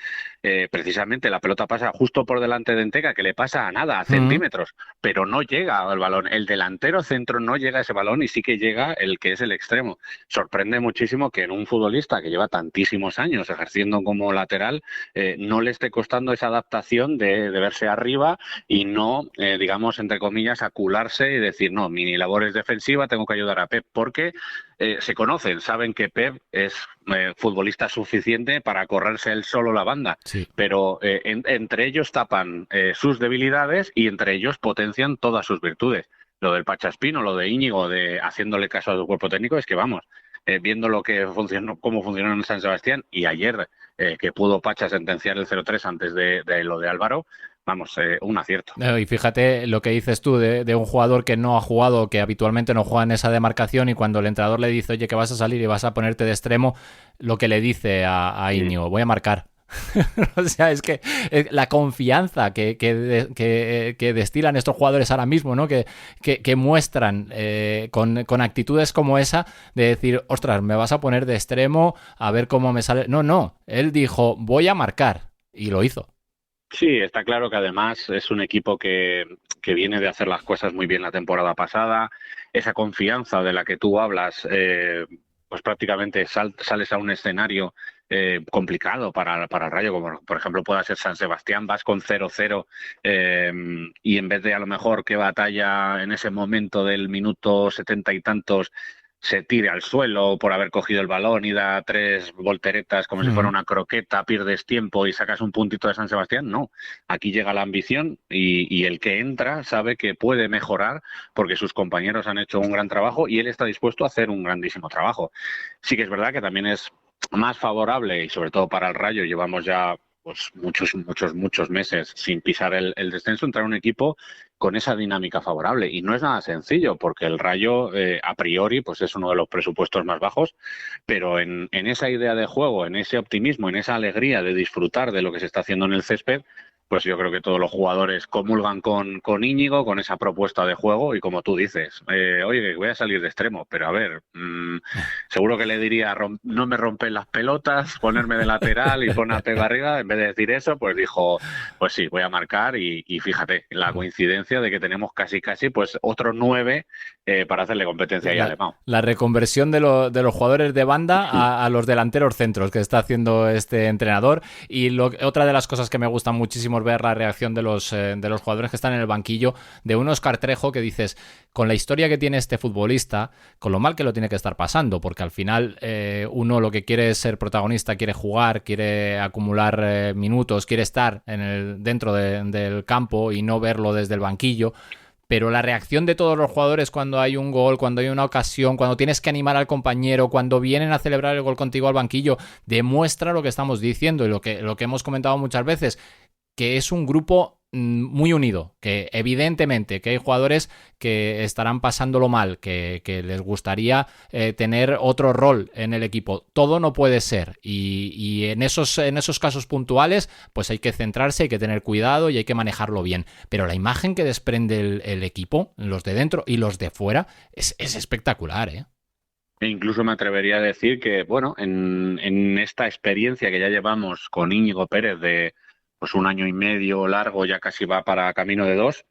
precisamente la pelota pasa justo por delante de Enteca, que le pasa a nada, a centímetros, pero no llega al balón. El delantero centro no llega a ese balón y sí que llega el que es el extremo. Sorprende muchísimo que en un futbolista que lleva tantísimos años ejerciendo como lateral no le esté costando esa adaptación de verse arriba y no, digamos, entre comillas, acularse y decir, no, mi labor es defensiva, tengo que ayudar a Pep, porque se conocen, saben que Pep es futbolista suficiente para correrse él solo la banda, pero entre ellos tapan sus debilidades y entre ellos potencian todas sus virtudes. Lo del Pachaspino, lo de Íñigo, de haciéndole caso a su cuerpo técnico, es que vamos, viendo lo que funcionó, cómo funcionó en San Sebastián y ayer que pudo Pacha sentenciar el 0-3 antes de lo de Álvaro, vamos, un acierto. Y fíjate lo que dices tú de un jugador que no ha jugado, que habitualmente no juega en esa demarcación y cuando el entrenador le dice, oye, que vas a salir y vas a ponerte de extremo, lo que le dice a Íñigo, voy a marcar. O sea, es que la confianza que destilan estos jugadores ahora mismo, ¿no? Que muestran con actitudes como esa de decir, ostras, me vas a poner de extremo a ver cómo me sale. No, él dijo, voy a marcar y lo hizo. Sí, está claro que además es un equipo que viene de hacer las cosas muy bien la temporada pasada. Esa confianza de la que tú hablas, pues prácticamente sales a un escenario complicado para el Rayo, como por ejemplo pueda ser San Sebastián, vas con 0-0 y en vez de a lo mejor que batalla en ese momento del minuto 70 y tantos se tire al suelo por haber cogido el balón y da 3 volteretas como si fuera una croqueta, pierdes tiempo y sacas un puntito de San Sebastián. No, aquí llega la ambición y el que entra sabe que puede mejorar porque sus compañeros han hecho un gran trabajo y él está dispuesto a hacer un grandísimo trabajo. Sí que es verdad que también es más favorable, y sobre todo para el Rayo, llevamos ya pues muchos meses sin pisar el descenso, entrar a un equipo con esa dinámica favorable. Y no es nada sencillo, porque el Rayo, a priori, pues es uno de los presupuestos más bajos, pero en esa idea de juego, en ese optimismo, en esa alegría de disfrutar de lo que se está haciendo en el césped, pues yo creo que todos los jugadores comulgan con Íñigo, con esa propuesta de juego, y como tú dices, oye, voy a salir de extremo, pero a ver, seguro que le diría, no me rompen las pelotas, ponerme de lateral y poner a pega arriba. En vez de decir eso, pues dijo, pues sí, voy a marcar, y fíjate, la coincidencia de que tenemos casi pues otros 9 para hacerle competencia ahí a Alemán. La reconversión de los jugadores de banda a los delanteros centros que está haciendo este entrenador. Y otra de las cosas que me gusta muchísimo es ver la reacción de los jugadores que están en el banquillo, de un Óscar Trejo que dices, con la historia que tiene este futbolista, con lo mal que lo tiene que estar pasando, porque al final uno lo que quiere es ser protagonista, quiere jugar, quiere acumular minutos, quiere estar dentro del campo y no verlo desde el banquillo. Pero la reacción de todos los jugadores cuando hay un gol, cuando hay una ocasión, cuando tienes que animar al compañero, cuando vienen a celebrar el gol contigo al banquillo, demuestra lo que estamos diciendo y lo que hemos comentado muchas veces, que es un grupo muy unido, que evidentemente que hay jugadores que estarán pasándolo mal, que les gustaría tener otro rol en el equipo. Todo no puede ser, y en esos casos puntuales pues hay que centrarse, hay que tener cuidado y hay que manejarlo bien. Pero la imagen que desprende el equipo, los de dentro y los de fuera, es espectacular, ¿eh? E incluso me atrevería a decir que, bueno, en esta experiencia que ya llevamos con Íñigo Pérez de pues 1 año y medio largo, ya casi va para camino de 2,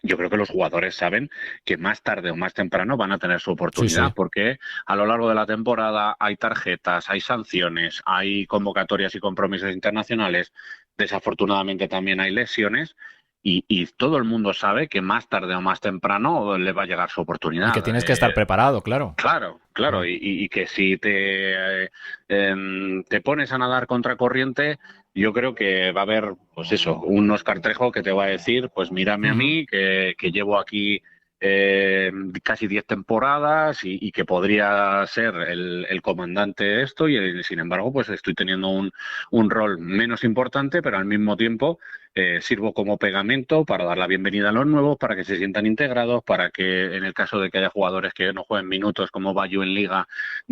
yo creo que los jugadores saben que más tarde o más temprano van a tener su oportunidad, sí. Porque a lo largo de la temporada hay tarjetas, hay sanciones, hay convocatorias y compromisos internacionales, desafortunadamente también hay lesiones, y todo el mundo sabe que más tarde o más temprano le va a llegar su oportunidad. Y que tienes que estar preparado, claro. Claro, y que si te pones a nadar contracorriente, yo creo que va a haber, pues eso, un Óscar Trejo que te va a decir, pues mírame a mí, que llevo aquí casi 10 temporadas y que podría ser el comandante de esto, y sin embargo pues estoy teniendo un rol menos importante, pero al mismo tiempo sirvo como pegamento para dar la bienvenida a los nuevos, para que se sientan integrados, para que en el caso de que haya jugadores que no jueguen minutos como Bayu en Liga,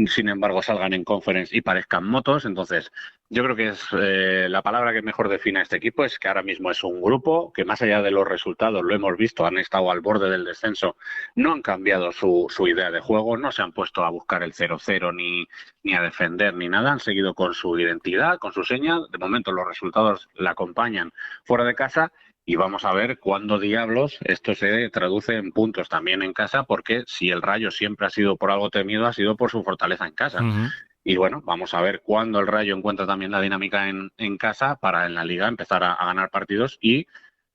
sin embargo salgan en Conference y parezcan motos. Entonces yo creo que es la palabra que mejor define a este equipo, es que ahora mismo es un grupo que, más allá de los resultados, lo hemos visto, han estado al borde del descenso, no han cambiado su idea de juego, no se han puesto a buscar el 0-0 ni a defender ni nada, han seguido con su identidad, con su seña. De momento los resultados la acompañan fuera de casa, y vamos a ver cuándo diablos esto se traduce en puntos también en casa, porque si el Rayo siempre ha sido por algo temido, ha sido por su fortaleza en casa. Y bueno, vamos a ver cuándo el Rayo encuentra también la dinámica en casa para en la Liga empezar a ganar partidos y,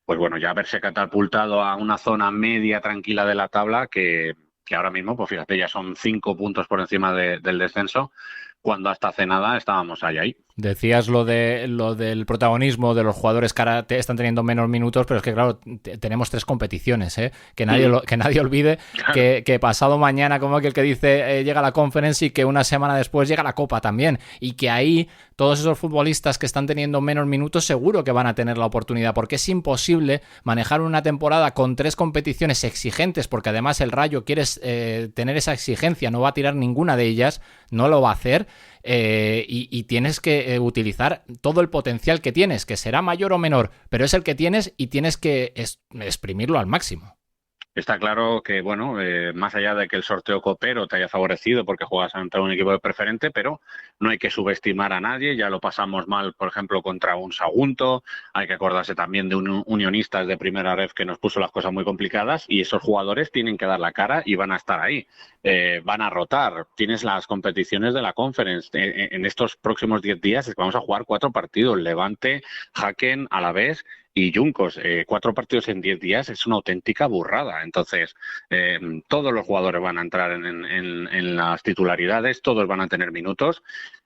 pues bueno, ya haberse catapultado a una zona media tranquila de la tabla que ahora mismo, pues fíjate, ya son 5 puntos por encima del descenso, cuando hasta hace nada estábamos ahí. Decías lo del protagonismo de los jugadores que ahora están teniendo menos minutos, pero es que claro, tenemos 3 competiciones, ¿eh? Que nadie olvide, claro. que pasado mañana, como aquel que dice, llega la Conference, y que una semana después llega la Copa también, y que ahí todos esos futbolistas que están teniendo menos minutos seguro que van a tener la oportunidad, porque es imposible manejar una temporada con 3 competiciones exigentes, porque además el Rayo quiere tener esa exigencia, no va a tirar ninguna de ellas, no lo va a hacer. Y tienes que utilizar todo el potencial que tienes, que será mayor o menor, pero es el que tienes y tienes que exprimirlo al máximo. Está claro que, bueno, más allá de que el sorteo copero te haya favorecido porque juegas ante un equipo de preferente, pero no hay que subestimar a nadie. Ya lo pasamos mal, por ejemplo, contra un Sagunto. Hay que acordarse también de un Unionistas de primera ref que nos puso las cosas muy complicadas, y esos jugadores tienen que dar la cara y van a estar ahí. Van a rotar. Tienes las competiciones de la Conference. En estos próximos 10 días vamos a jugar 4 partidos. Levante, Jaén, Alavés y Juncos, 4 partidos en 10 días es una auténtica burrada. Entonces, todos los jugadores van a entrar en las titularidades, todos van a tener minutos,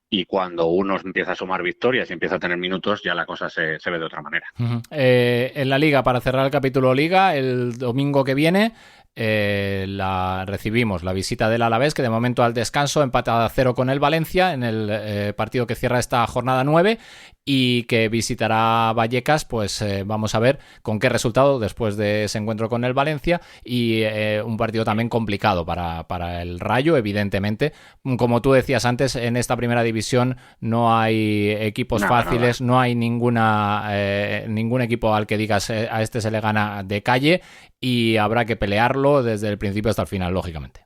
y cuando uno empieza a sumar victorias y empieza a tener minutos, ya la cosa se ve de otra manera. En la Liga, para cerrar el capítulo Liga, el domingo que viene recibimos la visita del Alavés, que de momento al descanso empata a 0 con el Valencia en el partido que cierra esta jornada 9, y que visitará Vallecas. Pues vamos a ver con qué resultado después de ese encuentro con el Valencia, y un partido también complicado para el Rayo, evidentemente. Como tú decías antes, en esta primera división no hay equipos fáciles, no hay ningún equipo al que digas a este se le gana de calle, y habrá que pelearlo desde el principio hasta el final, lógicamente.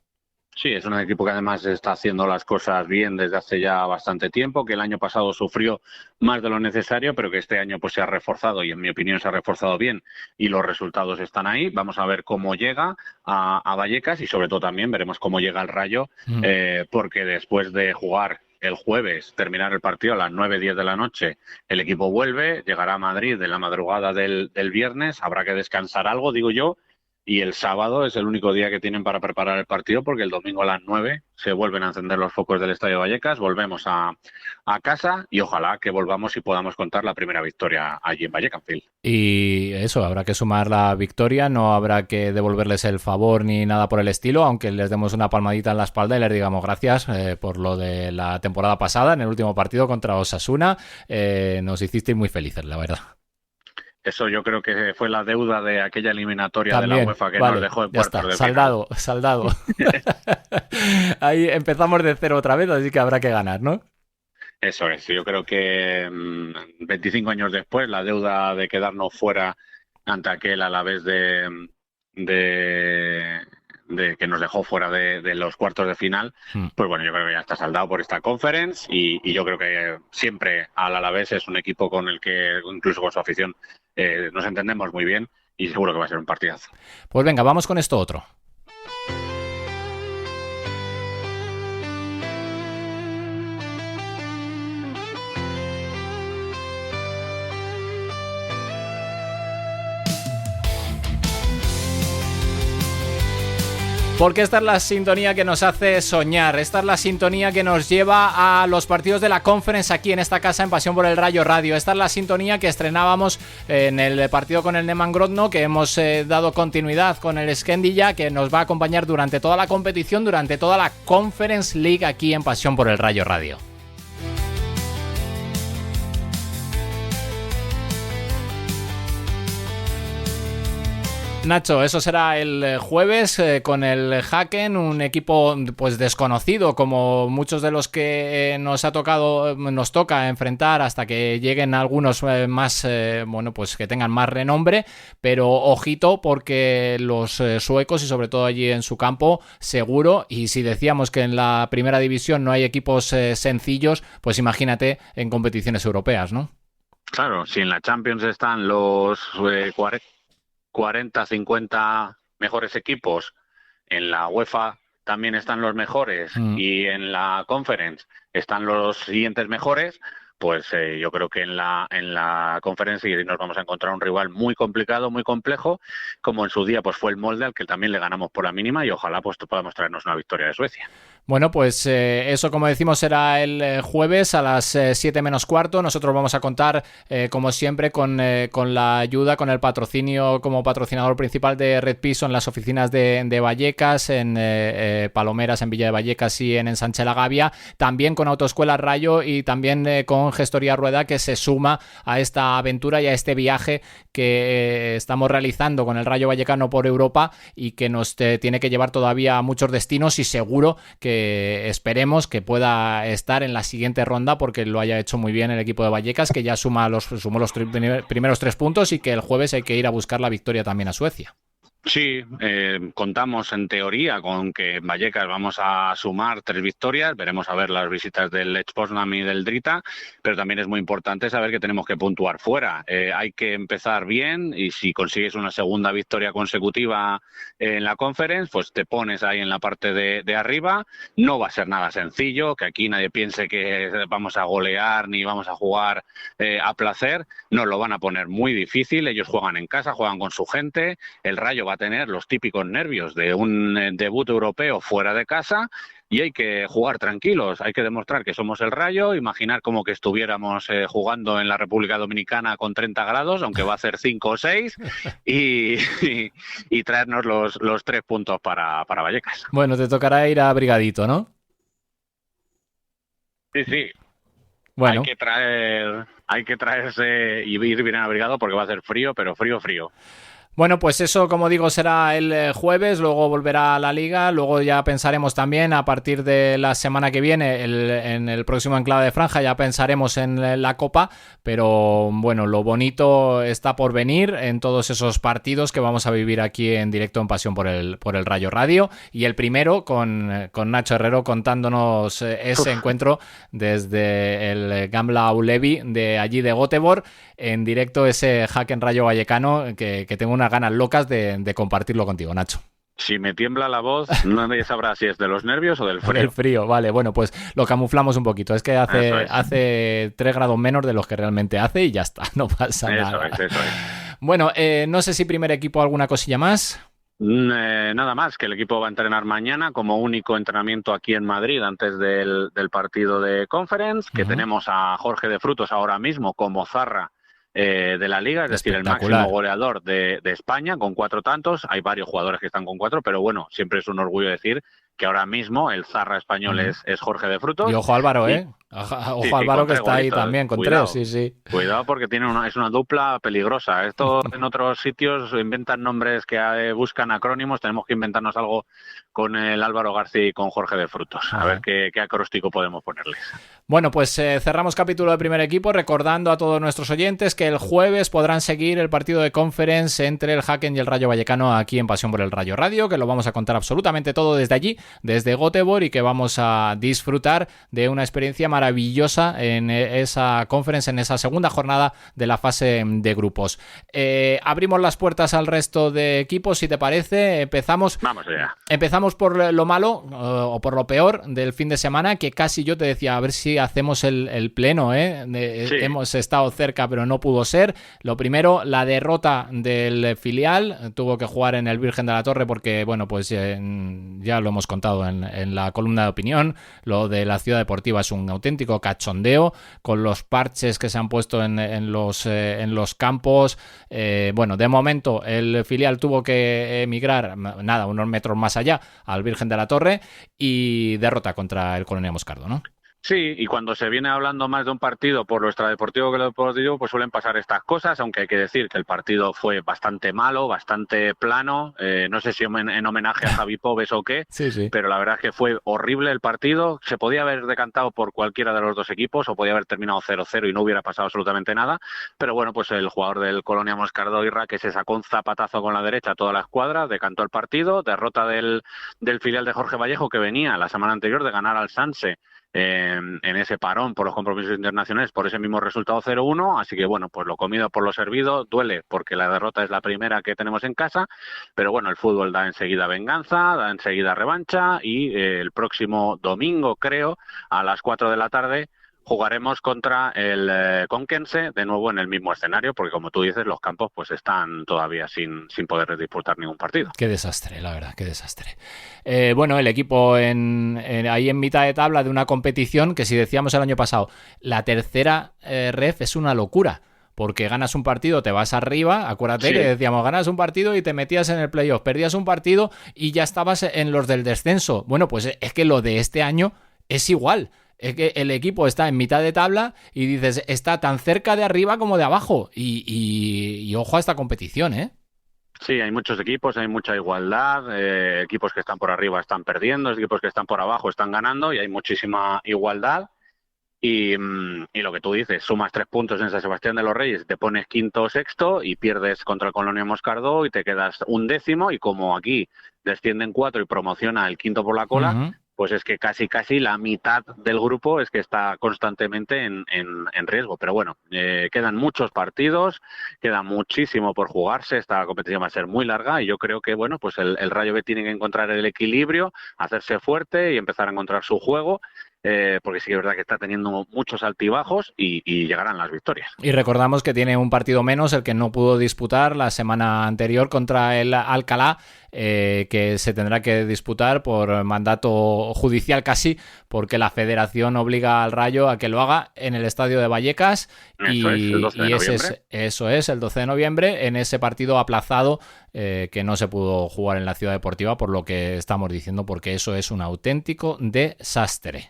Sí, es un equipo que además está haciendo las cosas bien desde hace ya bastante tiempo, que el año pasado sufrió más de lo necesario, pero que este año pues se ha reforzado, y en mi opinión se ha reforzado bien, y los resultados están ahí. Vamos a ver cómo llega a Vallecas, y sobre todo también veremos cómo llega el Rayo, porque después de jugar el jueves, terminar el partido a las 9:10 de la noche, el equipo vuelve, llegará a Madrid en la madrugada del viernes, habrá que descansar algo, digo yo, y el sábado es el único día que tienen para preparar el partido, porque el domingo a las 9 se vuelven a encender los focos del Estadio Vallecas, volvemos a casa, y ojalá que volvamos y podamos contar la primera victoria allí en Vallecas-Field. Y eso, habrá que sumar la victoria, no habrá que devolverles el favor ni nada por el estilo, aunque les demos una palmadita en la espalda y les digamos gracias por lo de la temporada pasada en el último partido contra Osasuna. Nos hicisteis muy felices, la verdad. Eso yo creo que fue la deuda de aquella eliminatoria también, de la UEFA que nos dejó en puertos de saldado. Ahí empezamos de cero otra vez, así que habrá que ganar, ¿no? Eso es, yo creo que 25 años después, la deuda de quedarnos fuera ante aquel Alavés de que nos dejó fuera de los cuartos de final, pues bueno, yo creo que ya está saldado por esta conference, y yo creo que siempre al Alavés es un equipo con el que, incluso con su afición, nos entendemos muy bien, y seguro que va a ser un partidazo. Pues venga, vamos con esto otro. Porque esta es la sintonía que nos hace soñar, esta es la sintonía que nos lleva a los partidos de la Conference aquí en esta casa en Pasión por el Rayo Radio. Esta es la sintonía que estrenábamos en el partido con el Neman Grodno, que hemos dado continuidad con el Skendilla, que nos va a acompañar durante toda la competición, durante toda la Conference League aquí en Pasión por el Rayo Radio. Nacho, eso será el jueves con el Haken, un equipo pues desconocido, como muchos de los que nos toca enfrentar hasta que lleguen algunos más, pues que tengan más renombre, pero ojito, porque los suecos, y sobre todo allí en su campo, seguro, y si decíamos que en la primera división no hay equipos sencillos, pues imagínate en competiciones europeas, ¿no? Claro, si en la Champions están los 40, 50 mejores equipos, en la UEFA también están los mejores, y en la Conference están los siguientes mejores, pues yo creo que en la Conference nos vamos a encontrar un rival muy complicado, muy complejo, como en su día pues fue el Molde, al que también le ganamos por la mínima, y ojalá pues podamos traernos una victoria de Suecia. Bueno, pues eso, como decimos, será el jueves a las 7 menos cuarto. Nosotros vamos a contar, como siempre, con la ayuda, con el patrocinio como patrocinador principal de Red Piso en las oficinas de Vallecas, en Palomeras, en Villa de Vallecas y en Ensanche la Gavia. También con Autoescuela Rayo, y también con Gestoría Rueda, que se suma a esta aventura y a este viaje que estamos realizando con el Rayo Vallecano por Europa, y que nos tiene que llevar todavía a muchos destinos, y seguro que esperemos que pueda estar en la siguiente ronda, porque lo haya hecho muy bien el equipo de Vallecas, que ya sumó los primeros 3 puntos, y que el jueves hay que ir a buscar la victoria también a Suecia. Sí, contamos en teoría con que en Vallecas vamos a sumar 3 victorias, veremos a ver las visitas del Lech Poznan y del Drita, pero también es muy importante saber que tenemos que puntuar fuera. Hay que empezar bien y si consigues una segunda victoria consecutiva en la Conference, pues te pones ahí en la parte de arriba. No va a ser nada sencillo, que aquí nadie piense que vamos a golear ni vamos a jugar a placer. Nos lo van a poner muy difícil, ellos juegan en casa, juegan con su gente, el Rayo va a tener los típicos nervios de un debut europeo fuera de casa y hay que jugar tranquilos, hay que demostrar que somos el Rayo, imaginar como que estuviéramos jugando en la República Dominicana con 30 grados, aunque va a hacer 5 o 6, y traernos los 3 puntos para Vallecas. Bueno, te tocará ir abrigadito, ¿no? Sí. Bueno. Hay que traerse y ir bien abrigado porque va a hacer frío, pero frío. Bueno, pues eso, como digo, será el jueves, luego volverá a la Liga, luego ya pensaremos también a partir de la semana que viene, en el próximo Enclave de Franja, ya pensaremos en la Copa, pero bueno, lo bonito está por venir en todos esos partidos que vamos a vivir aquí en directo en Pasión por el Rayo Radio, y el primero con Nacho Herrero contándonos ese encuentro desde el Gamla Ulevi de allí de Göteborg, en directo ese Hacken Rayo Vallecano que tengo unas ganas locas de compartirlo contigo, Nacho. Si me tiembla la voz, nadie sabrá si es de los nervios o del frío. Del frío, vale, bueno, pues lo camuflamos un poquito. Es que hace 3 grados menos de los que realmente hace y ya está, no pasa nada. Eso es. Bueno, no sé si primer equipo alguna cosilla más. Nada más, que el equipo va a entrenar mañana como único entrenamiento aquí en Madrid antes del partido de Conference, que tenemos a Jorge de Frutos ahora mismo como zarra de la Liga, es decir, el máximo goleador de España con 4 tantos. Hay varios jugadores que están con 4, pero bueno, siempre es un orgullo decir que ahora mismo el zarra español es Jorge de Frutos. Y ojo Álvaro, Ojo Álvaro que está ahí también con 3, sí. Cuidado porque es una dupla peligrosa. Esto en otros sitios inventan nombres que buscan acrónimos, tenemos que inventarnos algo con el Álvaro García y con Jorge de Frutos. A ver qué acróstico podemos ponerles. Bueno, pues cerramos capítulo de primer equipo recordando a todos nuestros oyentes que el jueves podrán seguir el partido de Conference entre el Hacken y el Rayo Vallecano aquí en Pasión por el Rayo Radio, que lo vamos a contar absolutamente todo desde allí, desde Göteborg, y que vamos a disfrutar de una experiencia maravillosa en esa Conference, en esa segunda jornada de la fase de grupos. Abrimos las puertas al resto de equipos, si te parece. Vamos allá. Empezamos por lo malo o por lo peor del fin de semana, que casi yo te decía, a ver si hacemos el pleno, sí. Hemos estado cerca pero no pudo ser. Lo primero, la derrota del filial, tuvo que jugar en el Virgen de la Torre porque, bueno, pues ya lo hemos contado en la columna de opinión, lo de la Ciudad Deportiva es un auténtico cachondeo, con los parches que se han puesto en los campos. Bueno, de momento el filial tuvo que emigrar, unos metros más allá, al Virgen de la Torre, y derrota contra el Colonia Moscardo, ¿no? Sí, y cuando se viene hablando más de un partido por lo extradeportivo que lo deportivo, pues suelen pasar estas cosas, aunque hay que decir que el partido fue bastante malo, bastante plano, no sé si en homenaje a Javi Pobes o qué, sí. Pero la verdad es que fue horrible el partido, se podía haber decantado por cualquiera de los dos equipos o podía haber terminado 0-0 y no hubiera pasado absolutamente nada, pero bueno, pues el jugador del Colonia Moscardo Irra, que se sacó un zapatazo con la derecha a toda la escuadra, decantó el partido, derrota del filial de Jorge Vallejo, que venía la semana anterior de ganar al Sanse en ese parón por los compromisos internacionales por ese mismo resultado 0-1, así que bueno, pues lo comido por lo servido, duele porque la derrota es la primera que tenemos en casa, pero bueno, el fútbol da enseguida venganza, da enseguida revancha, y el próximo domingo, creo, a las 4 de la tarde jugaremos contra el Conquense, de nuevo en el mismo escenario, porque como tú dices, los campos pues están todavía sin poder disputar ningún partido. Qué desastre, la verdad, qué desastre. Bueno, el equipo ahí en mitad de tabla de una competición que, si decíamos el año pasado, la tercera ref es una locura. Porque ganas un partido, te vas arriba, acuérdate que decíamos, ganas un partido y te metías en el playoff, perdías un partido y ya estabas en los del descenso. Bueno, pues es que lo de este año es igual. Es que el equipo está en mitad de tabla y dices, está tan cerca de arriba como de abajo. Y ojo a esta competición, ¿eh? Sí, hay muchos equipos, hay mucha igualdad. Equipos que están por arriba están perdiendo, equipos que están por abajo están ganando, y hay muchísima igualdad. Y lo que tú dices, sumas 3 puntos en San Sebastián de los Reyes, te pones quinto o sexto y pierdes contra el Colonia Moscardó y te quedas 11º, y como aquí descienden 4 y promociona el quinto por la cola, pues es que casi la mitad del grupo es que está constantemente en riesgo. Pero bueno, quedan muchos partidos, queda muchísimo por jugarse, esta competición va a ser muy larga y yo creo que bueno, pues el Rayo B tiene que encontrar el equilibrio, hacerse fuerte y empezar a encontrar su juego. Porque sí que es verdad que está teniendo muchos altibajos y llegarán las victorias. Y recordamos que tiene un partido menos, el que no pudo disputar la semana anterior contra el Alcalá, que se tendrá que disputar por mandato judicial casi, porque la federación obliga al Rayo a que lo haga en el estadio de Vallecas. Eso es, el 12 de noviembre. Eso es, el 12 de noviembre, en ese partido aplazado que no se pudo jugar en la Ciudad Deportiva, por lo que estamos diciendo, porque eso es un auténtico desastre.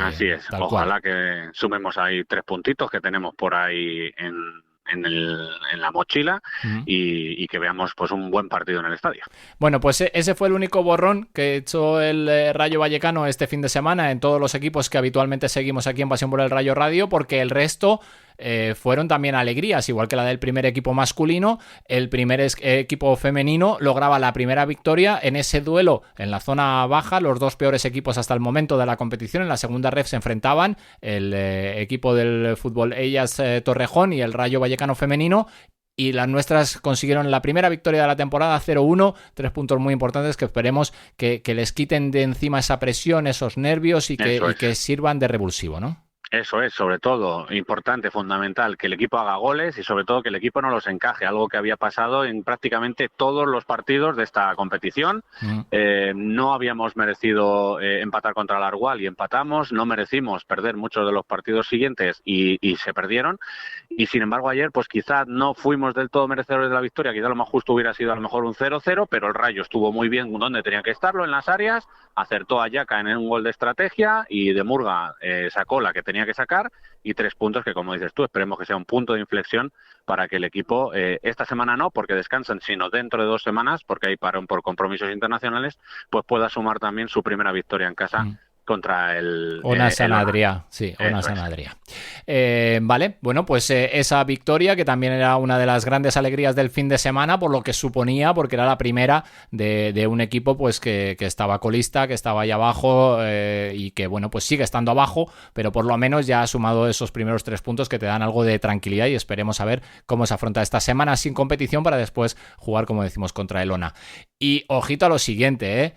Así es, ojalá que sumemos ahí 3 puntitos que tenemos por ahí en la mochila y que veamos pues un buen partido en el estadio. Bueno, pues ese fue el único borrón que echó el Rayo Vallecano este fin de semana en todos los equipos que habitualmente seguimos aquí en Pasión por el Rayo Radio, porque el resto fueron también alegrías, igual que la del primer equipo masculino. El primer equipo femenino lograba la primera victoria en ese duelo en la zona baja, los dos peores equipos hasta el momento de la competición. En la segunda ref se enfrentaban el equipo del fútbol Ellas Torrejón y el Rayo Vallecano femenino, y las nuestras consiguieron la primera victoria de la temporada, 0-1, 3 puntos muy importantes que esperemos que les quiten de encima esa presión, esos nervios y que sirvan de revulsivo, ¿no? Eso es, sobre todo, importante, fundamental, que el equipo haga goles y sobre todo que el equipo no los encaje, algo que había pasado en prácticamente todos los partidos de esta competición. No habíamos merecido empatar contra el Argual y empatamos, no merecimos perder muchos de los partidos siguientes y se perdieron. Y sin embargo ayer pues quizás no fuimos del todo merecedores de la victoria, quizás lo más justo hubiera sido a lo mejor un 0-0, pero el Rayo estuvo muy bien donde tenía que estarlo, en las áreas, acertó a Yaka en un gol de estrategia y de Murga sacó la que tenía que sacar, y 3 puntos que, como dices tú, esperemos que sea un punto de inflexión para que el equipo, esta semana no porque descansan, sino dentro de 2 semanas, porque hay parón por compromisos internacionales, pues pueda sumar también su primera victoria en casa contra el Ona San Adrià, sí, Ona San Adrià. Vale, bueno, pues esa victoria que también era una de las grandes alegrías del fin de semana, por lo que suponía, porque era la primera de un equipo pues que estaba colista, que estaba ahí abajo y que bueno, pues sigue estando abajo, pero por lo menos ya ha sumado esos primeros 3 puntos que te dan algo de tranquilidad, y esperemos a ver cómo se afronta esta semana sin competición para después jugar, como decimos, contra el Ona. Y ojito a lo siguiente,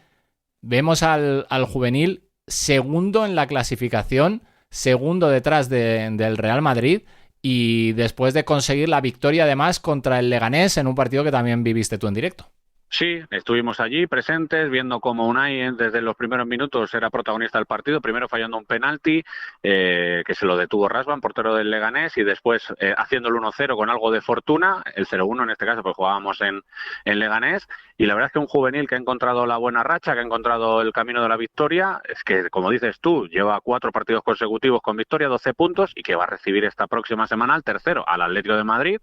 vemos al juvenil segundo en la clasificación, segundo detrás del Real Madrid, y después de conseguir la victoria además contra el Leganés en un partido que también viviste tú en directo. Sí, estuvimos allí presentes, viendo cómo Unai desde los primeros minutos era protagonista del partido, primero fallando un penalti que se lo detuvo Rasban, portero del Leganés, y después haciendo el 1-0 con algo de fortuna, el 0-1 en este caso, pues jugábamos en Leganés, y la verdad es que un juvenil que ha encontrado la buena racha, que ha encontrado el camino de la victoria, es que, como dices tú, lleva 4 partidos consecutivos con victoria, 12 puntos, y que va a recibir esta próxima semana al tercero, al Atlético de Madrid,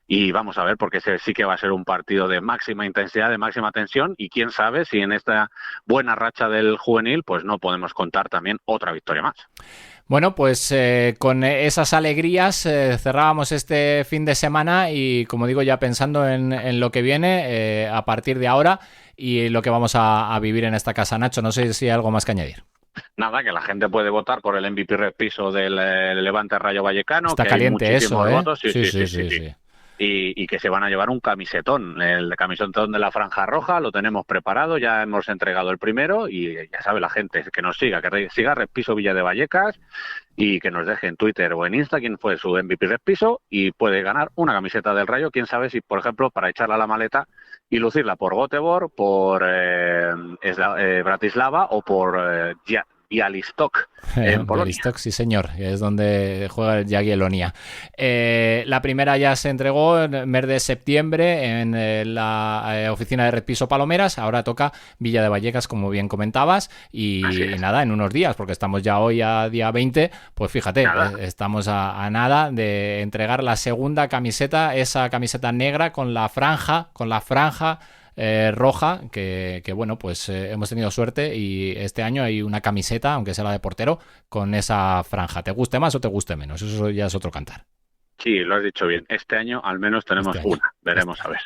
y vamos a ver, porque ese sí que va a ser un partido de máxima intensidad, de máxima tensión, y quién sabe si en esta buena racha del juvenil pues no podemos contar también otra victoria más. Bueno, pues con esas alegrías cerrábamos este fin de semana, y como digo, ya pensando en lo que viene a partir de ahora y lo que vamos a vivir en esta casa. Nacho, no sé si hay algo más que añadir. Nada, que la gente puede votar por el MVP Red Piso del Levante Rayo Vallecano. Está que caliente hay eso, votos. Sí. Y que se van a llevar un camisetón, el camisetón de la Franja Roja, lo tenemos preparado, ya hemos entregado el primero, y ya sabe la gente que nos siga, que siga Red Piso Villa de Vallecas, y que nos deje en Twitter o en Insta quién fue su MVP Red Piso, y puede ganar una camiseta del Rayo, quién sabe si, por ejemplo, para echarla a la maleta y lucirla por Göteborg, por Bratislava o por Białystok en Polonia. Białystok, sí señor, es donde juega el Jagiellonia. La primera ya se entregó en el mes de septiembre en la oficina de Red Piso Palomeras. Ahora toca Villa de Vallecas, como bien comentabas, y nada, en unos días, porque estamos ya hoy a día 20, pues fíjate, estamos a nada de entregar la segunda camiseta, esa camiseta negra con la franja roja, que bueno, pues hemos tenido suerte y este año hay una camiseta, aunque sea la de portero, con esa franja. ¿Te guste más o te guste menos? Eso ya es otro cantar. Sí, lo has dicho bien. Este año al menos tenemos una. Veremos a ver.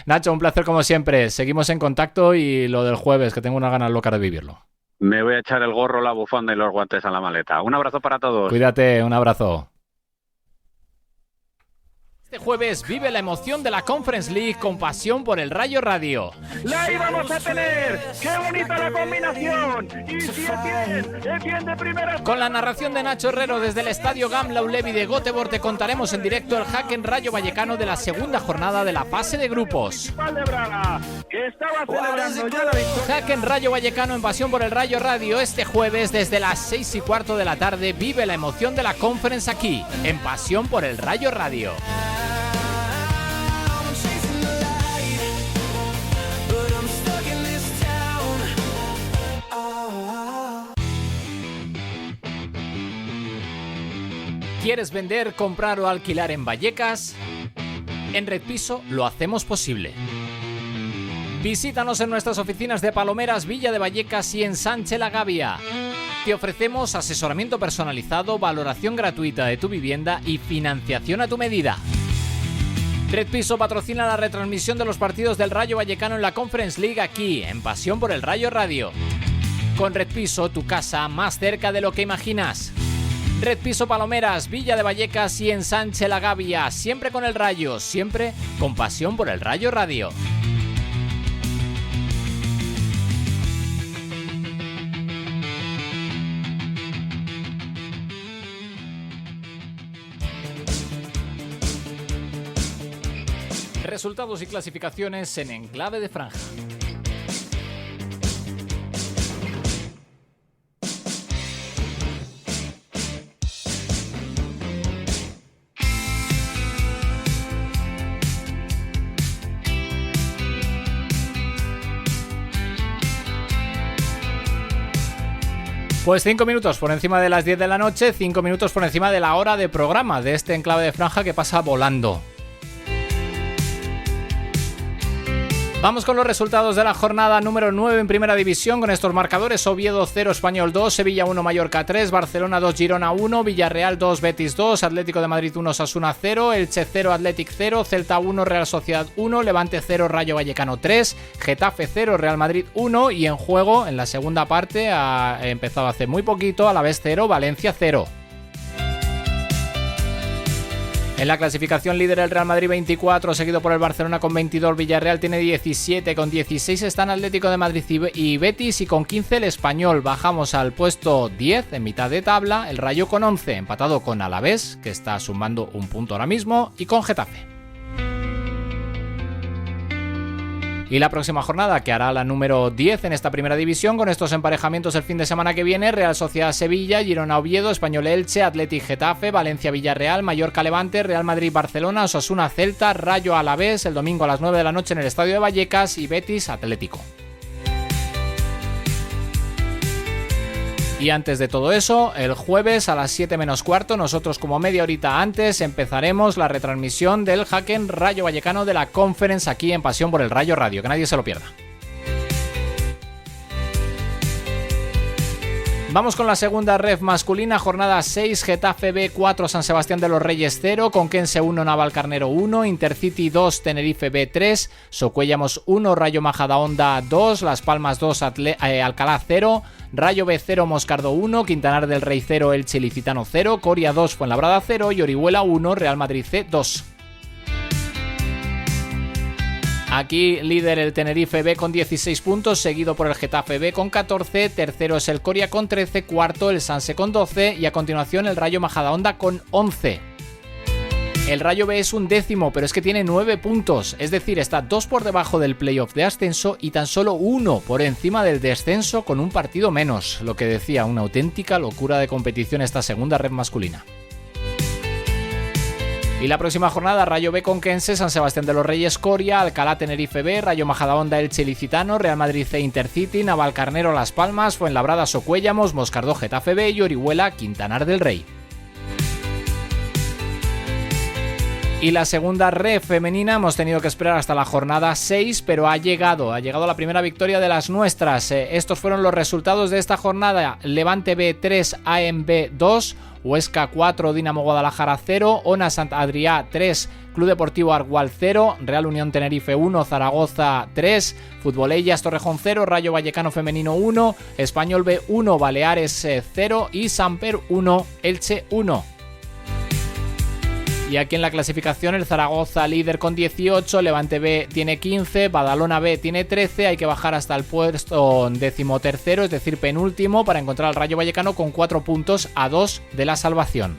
Nacho, un placer como siempre. Seguimos en contacto y lo del jueves, que tengo unas ganas locas de vivirlo. Me voy a echar el gorro, la bufanda y los guantes a la maleta. Un abrazo para todos. Cuídate, un abrazo. Este jueves vive la emoción de la Conference League con pasión por el Rayo Radio. ¡La íbamos a tener! ¡Qué bonita la combinación! ¡Y si es bien de primera! Con la narración de Nacho Herrero desde el Estadio Gamla Ullevi de Göteborg te contaremos en directo el Hacken Rayo Vallecano de la segunda jornada de la fase de grupos. Hacken Rayo Vallecano en pasión por el Rayo Radio este jueves desde las 6:15 de la tarde. Vive la emoción de la Conference aquí, en pasión por el Rayo Radio. ¿Quieres vender, comprar o alquilar en Vallecas? En Red Piso lo hacemos posible. Visítanos en nuestras oficinas de Palomeras, Villa de Vallecas y en Sánchez La Gavia. Te ofrecemos asesoramiento personalizado, valoración gratuita de tu vivienda y financiación a tu medida. Red Piso patrocina la retransmisión de los partidos del Rayo Vallecano en la Conference League aquí, en Pasión por el Rayo Radio. Con Red Piso, tu casa más cerca de lo que imaginas. Red Piso Palomeras, Villa de Vallecas y en Sánchez La Gavia, siempre con el Rayo, siempre con pasión por el Rayo Radio. Resultados y clasificaciones en Enclave de Franja. Pues 5 minutos por encima de las 10 de la noche, 5 minutos por encima de la hora de programa de este Enclave de Franja que pasa volando. Vamos con los resultados de la jornada número 9 en Primera División con estos marcadores: Oviedo 0, Español 2, Sevilla 1, Mallorca 3, Barcelona 2, Girona 1, Villarreal 2, Betis 2, Atlético de Madrid 1, Osasuna 0, Elche 0, Athletic 0, Celta 1, Real Sociedad 1, Levante 0, Rayo Vallecano 3, Getafe 0, Real Madrid 1 y en juego en la segunda parte ha empezado hace muy poquito, Alavés 0, Valencia 0. En la clasificación líder el Real Madrid 24, seguido por el Barcelona con 22, Villarreal tiene 17, con 16 están Atlético de Madrid y Betis y con 15 el Español. Bajamos al puesto 10 en mitad de tabla, el Rayo con 11, empatado con Alavés, que está sumando un punto ahora mismo, y con Getafe. Y la próxima jornada, que hará la número 10 en esta Primera División, con estos emparejamientos el fin de semana que viene: Real Sociedad Sevilla, Girona Oviedo, Español Elche, Athletic Getafe, Valencia Villarreal, Mallorca Levante, Real Madrid Barcelona, Osasuna Celta, Rayo Alavés el domingo a las 9 de la noche en el Estadio de Vallecas y Betis Atlético. Y antes de todo eso, el jueves a las 7 menos cuarto, nosotros como media horita antes empezaremos la retransmisión del Hacken Rayo Vallecano de la Conference aquí en Pasión por el Rayo Radio, que nadie se lo pierda. Vamos con la segunda ref masculina, jornada 6, Getafe B 4, San Sebastián de los Reyes 0, Conquense 1, Navalcarnero 1, Intercity 2, Tenerife B 3, Socuellamos 1, Rayo Majadahonda 2, Las Palmas 2, Alcalá 0, Rayo B 0, Moscardo 1, Quintanar del Rey 0, Elche Ilicitano 0, Coria 2, Fuenlabrada 0 y Orihuela 1, Real Madrid C 2. Aquí líder el Tenerife B con 16 puntos, seguido por el Getafe B con 14, tercero es el Coria con 13, cuarto el Sanse con 12 y a continuación el Rayo Majadahonda con 11. El Rayo B es un décimo, pero es que tiene 9 puntos, es decir, está 2 por debajo del playoff de ascenso y tan solo 1 por encima del descenso con un partido menos, lo que decía, una auténtica locura de competición esta segunda red masculina. Y la próxima jornada, Rayo B Conquense, San Sebastián de los Reyes Coria, Alcalá Tenerife B, Rayo Majadahonda Elche Ilicitano, Real Madrid C Intercity, Navalcarnero Las Palmas, Fuenlabrada Socuellamos, Moscardó Getafe B y Orihuela Quintanar del Rey. Y la segunda ref femenina hemos tenido que esperar hasta la jornada 6, pero ha llegado la primera victoria de las nuestras. Estos fueron los resultados de esta jornada: Levante B 3, AMB 2, Huesca 4, Dinamo Guadalajara 0, Ona Sant Adrià 3, Club Deportivo Argual 0, Real Unión Tenerife 1, Zaragoza 3, Futbolellas Torrejón 0, Rayo Vallecano Femenino 1, Español B 1, Baleares 0 y Samper 1, Elche 1. Y aquí en la clasificación el Zaragoza líder con 18, Levante B tiene 15, Badalona B tiene 13, hay que bajar hasta el puesto 13º, es decir, penúltimo, para encontrar al Rayo Vallecano con 4 puntos a 2 de la salvación.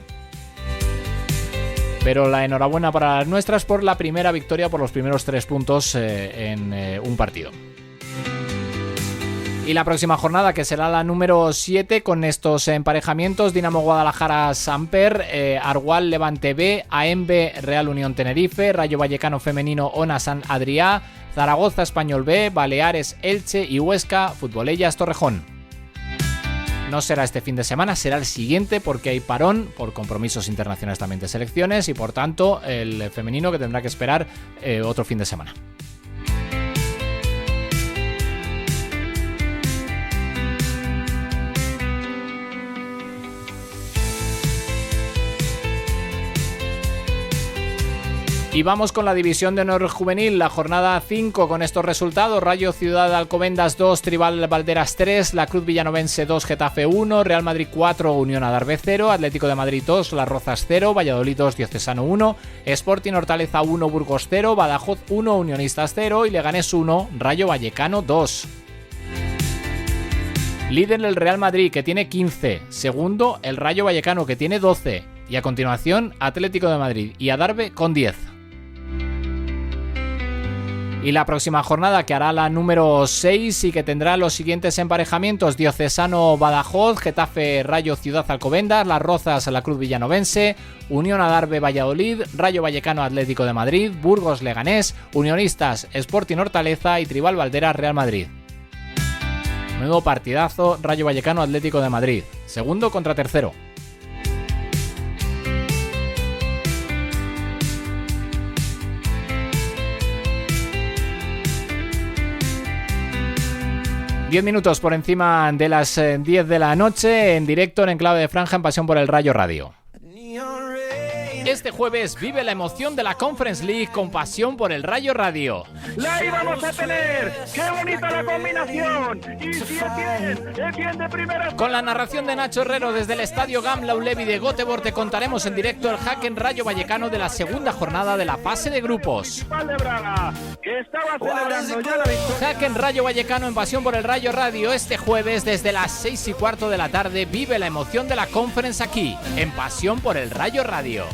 Pero la enhorabuena para las nuestras por la primera victoria, por los primeros 3 puntos en un partido. Y la próxima jornada, que será la número 7, con estos emparejamientos: Dinamo Guadalajara Samper, Argual Levante B, AMB Real Unión Tenerife, Rayo Vallecano Femenino Ona Sant Adrià, Zaragoza Español B, Baleares Elche y Huesca Futbolellas Torrejón. No será este fin de semana, será el siguiente, porque hay parón por compromisos internacionales también de selecciones y por tanto el femenino que tendrá que esperar otro fin de semana. Y vamos con la división de honor juvenil, la jornada 5 con estos resultados: Rayo Ciudad Alcobendas 2, Tribal Valderas 3, La Cruz Villanovense 2, Getafe 1, Real Madrid 4, Unión Adarve 0, Atlético de Madrid 2, Las Rozas 0, Valladolid 2, Diocesano 1, Sporting Hortaleza 1, Burgos 0, Badajoz 1, Unionistas 0 y Leganés 1, Rayo Vallecano 2. Líder el Real Madrid, que tiene 15, segundo el Rayo Vallecano, que tiene 12, y a continuación Atlético de Madrid y Adarve con 10. Y la próxima jornada, que hará la número 6 y que tendrá los siguientes emparejamientos: Diocesano Badajoz, Getafe Rayo Ciudad Alcobendas, Las Rozas La Cruz Villanovense, Unión Adarve Valladolid, Rayo Vallecano Atlético de Madrid, Burgos Leganés, Unionistas Sporting Hortaleza y Tribal Valderas Real Madrid. Nuevo partidazo: Rayo Vallecano Atlético de Madrid, segundo contra tercero. Diez minutos por encima de las 10 de la noche, en directo en Enclave de Franja, en Pasión por el Rayo Radio. Este jueves vive la emoción de la Conference League con Pasión por el Rayo Radio. ¡La íbamos a tener! ¡Qué bonita la combinación! ¡Y si es bien de primera! Con la narración de Nacho Herrero desde el estadio Gamla Ullevi de Göteborg, te contaremos en directo el Hacken Rayo Vallecano de la segunda jornada de la fase de grupos. Hacken Rayo Vallecano en Pasión por el Rayo Radio. Este jueves desde las 6:15 de la tarde vive la emoción de la Conference aquí, en Pasión por el Rayo Radio.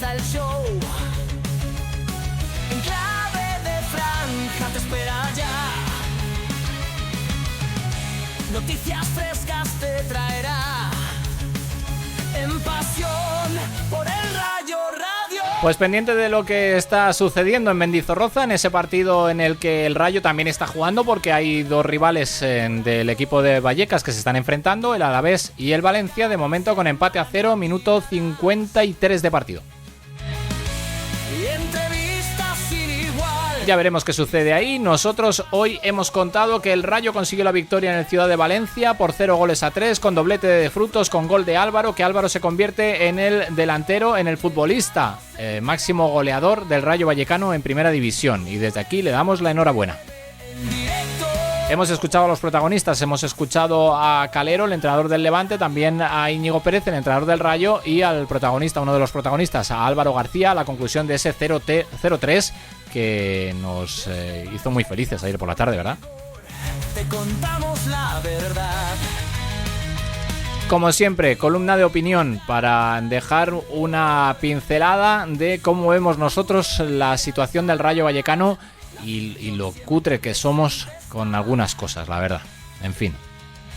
El show en Clave de Franja te espera ya. Noticias frescas te traerá en Pasión por el Rayo Radio. Pues pendiente de lo que está sucediendo en Mendizorroza, en ese partido en el que el Rayo también está jugando, porque hay dos rivales del equipo de Vallecas que se están enfrentando, el Alavés y el Valencia, de momento con empate a 0, minuto 53 de partido. Ya veremos qué sucede ahí. Nosotros hoy hemos contado que el Rayo consiguió la victoria en el Ciudad de Valencia por 0-3, con doblete de Frutos, con gol de Álvaro, que Álvaro se convierte en el delantero, en el futbolista máximo goleador del Rayo Vallecano en Primera División, y desde aquí le damos la enhorabuena. Hemos escuchado a los protagonistas, hemos escuchado a Calero, el entrenador del Levante, también a Íñigo Pérez, el entrenador del Rayo, y al protagonista, uno de los protagonistas, a Álvaro García, a la conclusión de ese 0-3 que nos hizo muy felices ayer por la tarde, ¿verdad? Te contamos la verdad. como siempre, columna de opinión para dejar una pincelada de cómo vemos nosotros la situación del Rayo Vallecano y lo cutre que somos con algunas cosas, la verdad. En fin.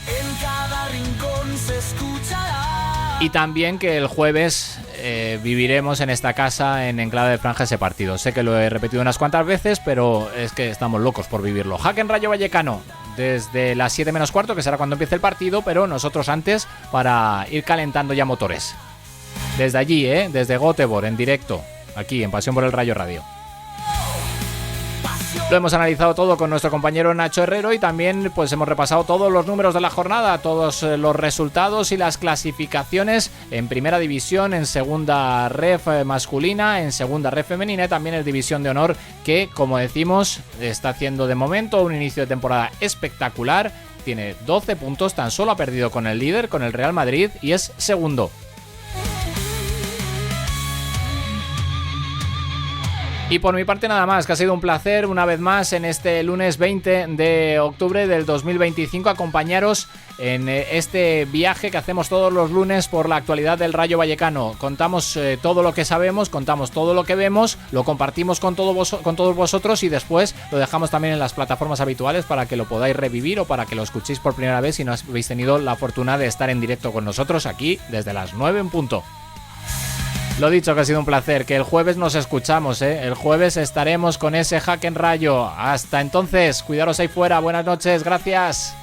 En cada rincón se escuchará. Y también que el jueves viviremos en esta casa en Enclave de Franja ese partido. Sé que lo he repetido unas cuantas veces, pero es que estamos locos por vivirlo. Jaque Rayo Vallecano desde las 7 menos cuarto, que será cuando empiece el partido, pero nosotros antes para ir calentando ya motores. Desde allí, desde Göteborg, en directo, aquí en Pasión por el Rayo Radio. Lo hemos analizado todo con nuestro compañero Nacho Herrero y también pues hemos repasado todos los números de la jornada, todos los resultados y las clasificaciones en Primera División, en Segunda Ref masculina, en Segunda Ref femenina y también en División de Honor, que como decimos está haciendo de momento un inicio de temporada espectacular. Tiene 12 puntos, tan solo ha perdido con el líder, con el Real Madrid, y es segundo. Y por mi parte nada más, que ha sido un placer una vez más en este lunes 20 de octubre del 2025 acompañaros en este viaje que hacemos todos los lunes por la actualidad del Rayo Vallecano. Contamos todo lo que sabemos, contamos todo lo que vemos, lo compartimos con todos vosotros y después lo dejamos también en las plataformas habituales para que lo podáis revivir o para que lo escuchéis por primera vez si no habéis tenido la fortuna de estar en directo con nosotros aquí desde las 9 en punto. Lo dicho, que ha sido un placer, que el jueves nos escuchamos, el jueves estaremos con ese Jaque en Rayo. Hasta entonces, cuidaros ahí fuera, buenas noches, gracias.